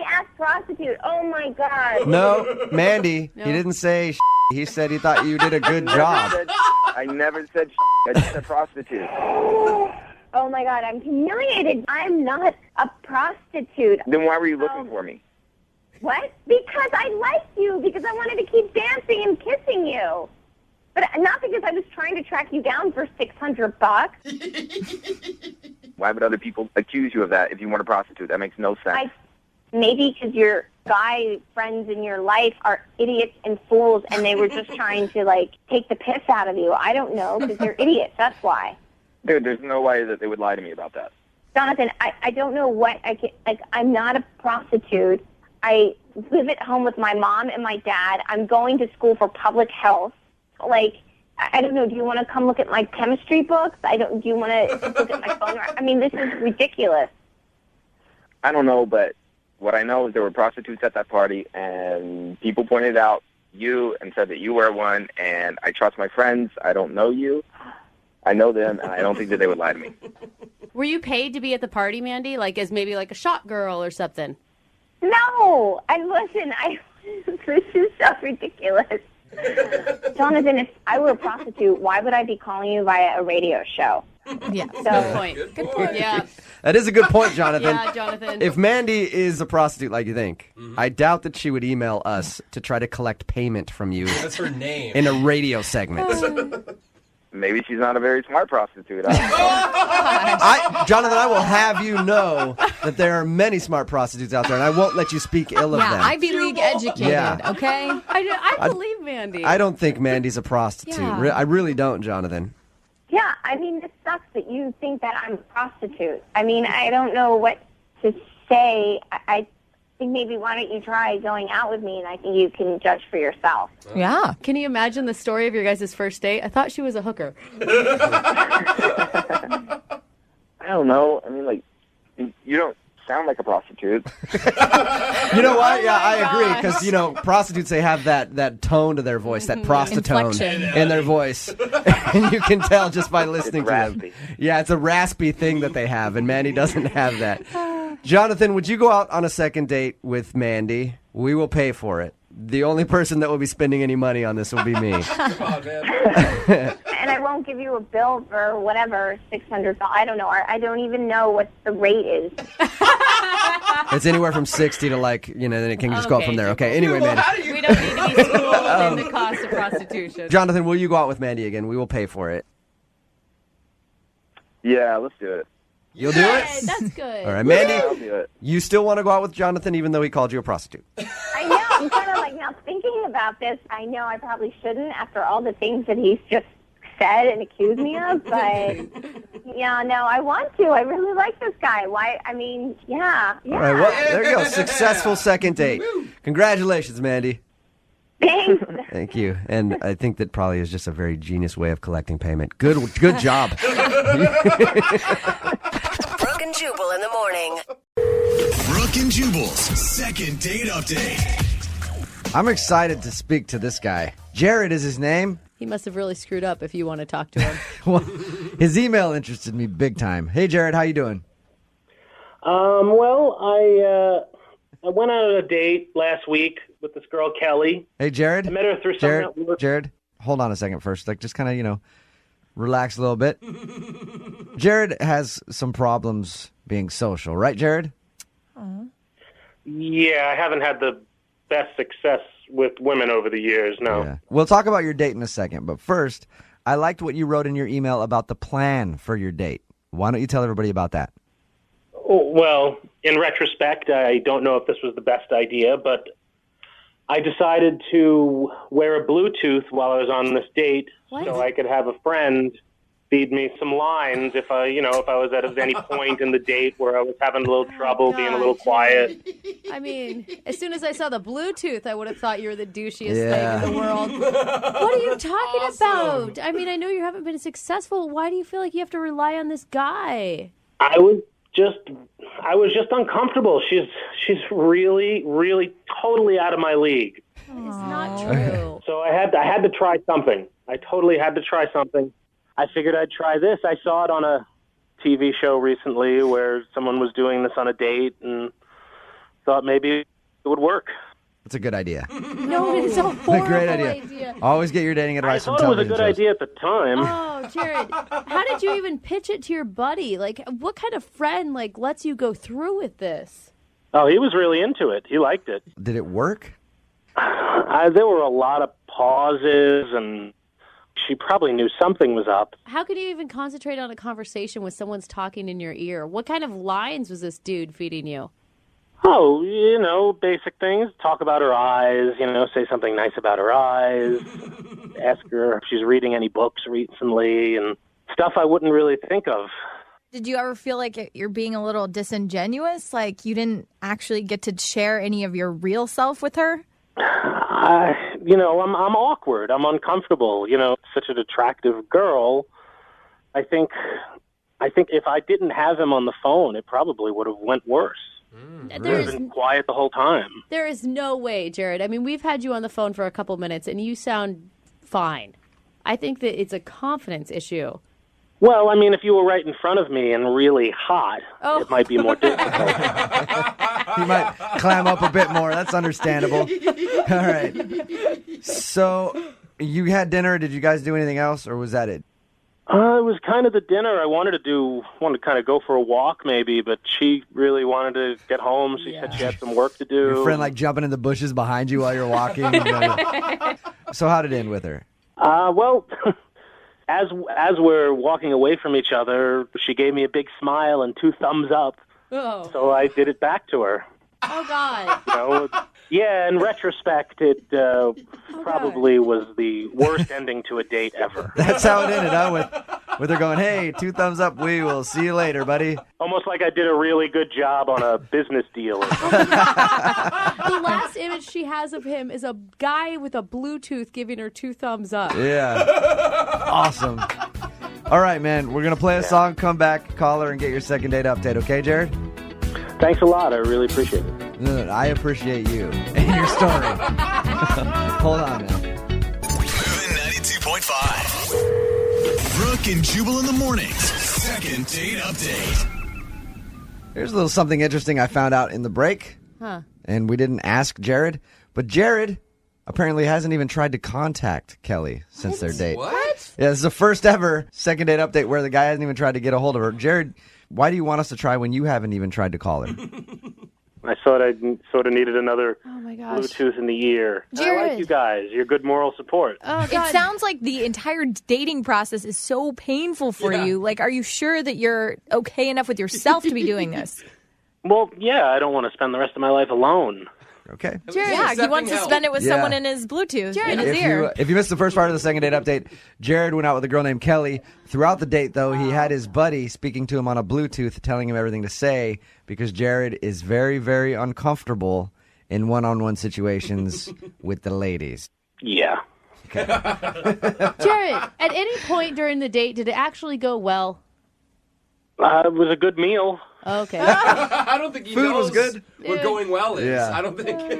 ass prostitute. Oh, my God. No, Mandy, he didn't say he said he thought you did a good job. I never said I just said prostitute. Oh, my God, I'm humiliated. I'm not a prostitute. Then why were you looking for me? What? Because I liked you. Because I wanted to keep dancing and kissing you. But not because I was trying to track you down for $600. Why would other people accuse you of that if you weren't a prostitute? That makes no sense. Maybe because your guy friends in your life are idiots and fools, and they were just trying to, like, take the piss out of you. I don't know, because they're idiots. That's why. Dude, there's no way that they would lie to me about that. Jonathan, I don't know what I can, like, I'm not a prostitute. I live at home with my mom and my dad. I'm going to school for public health. Like, I don't know, do you want to come look at my chemistry books? Do you want to look at my phone? I mean, this is ridiculous. I don't know, but what I know is there were prostitutes at that party, and people pointed out you and said that you were one, and I trust my friends. I don't know you. I know them, and I don't think that they would lie to me. Were you paid to be at the party, Mandy? Like as maybe like a shot girl or something? No. And listen, this is so ridiculous. Jonathan, if I were a prostitute, why would I be calling you via a radio show? Yeah, good point. Good point. Yeah. That is a good point, Jonathan. Yeah, Jonathan. If Mandy is a prostitute like you think, I doubt that she would email us to try to collect payment from you. That's her name. In a radio segment. Maybe she's not a very smart prostitute. Jonathan, I will have you know that there are many smart prostitutes out there, and I won't let you speak ill of them. Yeah, Ivy League educated, okay? I believe Mandy. I don't think Mandy's a prostitute. Yeah. I really don't, Jonathan. Yeah, I mean, this sucks that you think that I'm a prostitute. I mean, I don't know what to say. think maybe why don't you try going out with me, and I think you can judge for yourself. Yeah. Can you imagine the story of your guys' first date? I thought she was a hooker. I don't know. I mean, like, you don't sound like a prostitute. You know what? Yeah, I agree. Because, prostitutes, they have that tone to their voice, that prostitute Inflection. in their voice. And you can tell just by listening to them. Yeah, it's a raspy thing that they have, and Mandy doesn't have that. Jonathan, would you go out on a second date with Mandy? We will pay for it. The only person that will be spending any money on this will be me. Come on, man. And I won't give you a bill for whatever, $600. I don't know. I don't even know what the rate is. It's anywhere from 60 to then it can just go up from there. Okay, anyway, Mandy. We don't need to be schooled in the cost of prostitution. Jonathan, will you go out with Mandy again? We will pay for it. Yeah, let's do it. You'll do it? That's good. All right, Mandy, Yeah, I'll do it. you still want to go out with Jonathan even though he called you a prostitute? I know. I'm kind of like now thinking about this. I know I probably shouldn't after all the things that he's just said and accused me of. But yeah, no, I want to. I really like this guy. Why? I mean, yeah. All right, well, there you go. Successful second date. Congratulations, Mandy. Thanks. Thank you. And I think that probably is just a very genius way of collecting payment. Good job. Brooke and Jubal in the morning. Brooke and Jubal's second date update. I'm excited to speak to this guy. Jared is his name. He must have really screwed up if you want to talk to him. Well, his email interested me big time. Hey, Jared, how you doing? Well, I went on a date last week with this girl, Kelly. Hey, Jared. I met her through something at work. Jared, hold on a second first. Just kind of, relax a little bit. Jared has some problems being social, right, Jared? Yeah, I haven't had the best success with women over the years, no. Yeah. We'll talk about your date in a second, but first, I liked what you wrote in your email about the plan for your date. Why don't you tell everybody about that? Oh, well, in retrospect, I don't know if this was the best idea, but I decided to wear a Bluetooth while I was on this date so I could have a friend feed me some lines if I was at any point in the date where I was having a little trouble, being a little quiet. I mean, as soon as I saw the Bluetooth, I would have thought you were the douchiest Yeah. thing in the world. What are you talking about? I mean, I know you haven't been successful. Why do you feel like you have to rely on this guy? I was just uncomfortable. She's really, really totally out of my league. It's not true. So I had to try something. I totally had to try something. I figured I'd try this. I saw it on a TV show recently where someone was doing this on a date and thought maybe it would work. That's a good idea. No, it's a horrible Great idea. Always get your dating advice from I thought it was a television good shows. idea at the time. Oh, Jared, how did you even pitch it to your buddy? Like, what kind of friend, lets you go through with this? Oh, he was really into it. He liked it. Did it work? There were a lot of pauses, and she probably knew something was up. How could you even concentrate on a conversation when someone's talking in your ear? What kind of lines was this dude feeding you? Oh, basic things. Talk about her eyes, say something nice about her eyes. Ask her if she's reading any books recently and stuff I wouldn't really think of. Did you ever feel like you're being a little disingenuous? Like you didn't actually get to share any of your real self with her? I'm awkward. I'm uncomfortable. Such an attractive girl. I think if I didn't have him on the phone, it probably would have went worse. I've been quiet the whole time. There is no way, Jared. I mean, we've had you on the phone for a couple minutes, and you sound fine. I think that it's a confidence issue. Well, I mean, if you were right in front of me and really hot, it might be more difficult. You might clam up a bit more. That's understandable. All right. So you had dinner. Did you guys do anything else, or was that it? It was kind of the dinner. I wanted to kind of go for a walk maybe, but she really wanted to get home. She said she had some work to do. Your friend jumping in the bushes behind you while you're walking. So how did it end with her? Well, as we're walking away from each other, she gave me a big smile and 2 thumbs up. Oh. So I did it back to her. Oh, God. Yeah, in retrospect, it probably was the worst ending to a date ever. That's how it ended, huh? with her going, hey, 2 thumbs up. We will see you later, buddy. Almost like I did a really good job on a business deal. The last image she has of him is a guy with a Bluetooth giving her 2 thumbs up. Yeah. Awesome. All right, man. We're going to play a song, come back, call her, and get your second date update. Okay, Jared? Thanks a lot. I really appreciate it. No, I appreciate you and your story. Hold on, man. Moving 92.5. Brooke and Jubal in the mornings. Second date update. Here's a little something interesting I found out in the break. Huh. And we didn't ask Jared, but Jared apparently hasn't even tried to contact Kelly since their date. What? Yeah, this is the first ever second date update where the guy hasn't even tried to get a hold of her. Jared, why do you want us to try when you haven't even tried to call her? I thought I sort of needed another my gosh. Bluetooth in the ear. I Jared. like you guys. You're good moral support. It sounds like the entire dating process is so painful for you. Like, are you sure that you're okay enough with yourself to be doing this? Well, yeah, I don't want to spend the rest of my life alone. Okay. Jared, yeah, he wants to spend it with someone in his Bluetooth, in his ear. If you missed the first part of the second date update, Jared went out with a girl named Kelly. Throughout the date, though, he had his buddy speaking to him on a Bluetooth, telling him everything to say, because Jared is very, very uncomfortable in one-on-one situations with the ladies. Yeah. Jared, at any point during the date, did it actually go well? It was a good meal. Okay. I don't think he Food knows was good. what going well is. Yeah. I don't think. We're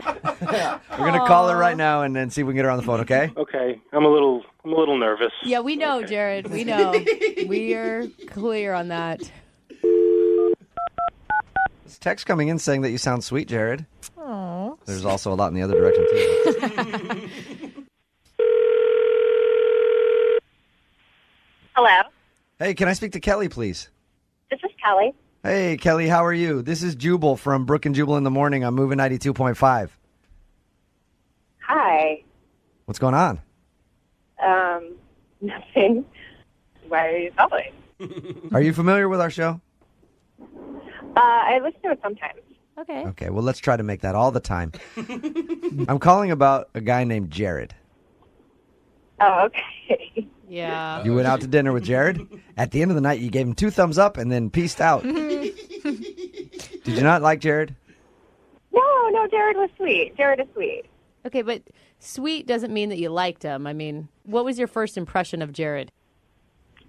going to call her right now and then see if we can get her on the phone, okay? Okay. I'm a little nervous. Yeah, we know, Jared. We know. We are clear on that. This text coming in saying that you sound sweet, Jared. Aww. There's also a lot in the other direction, too. Hello, Hey, can I speak to Kelly, please? this is Kelly. Hey, Kelly, how are you? This is Jubal from Brooke and Jubal in the Morning. I'm moving 92.5. Hi. What's going on? Nothing. Why are you calling? Are you familiar with our show? I listen to it sometimes. Okay. Okay, well, let's try to make that all the time. I'm calling about a guy named Jared. Oh, okay. Yeah. You went out to dinner with Jared. At the end of the night, you gave him 2 thumbs up and then peaced out. Did you not like Jared? No, Jared was sweet. Jared is sweet. Okay, but sweet doesn't mean that you liked him. I mean, what was your first impression of Jared?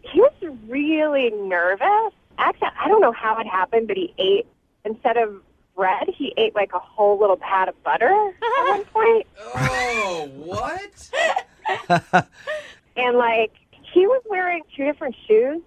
He was really nervous. Actually, I don't know how it happened, but he ate, instead of bread, he ate like a whole little pat of butter at one point. Oh, what? And like, he was wearing 2 different shoes.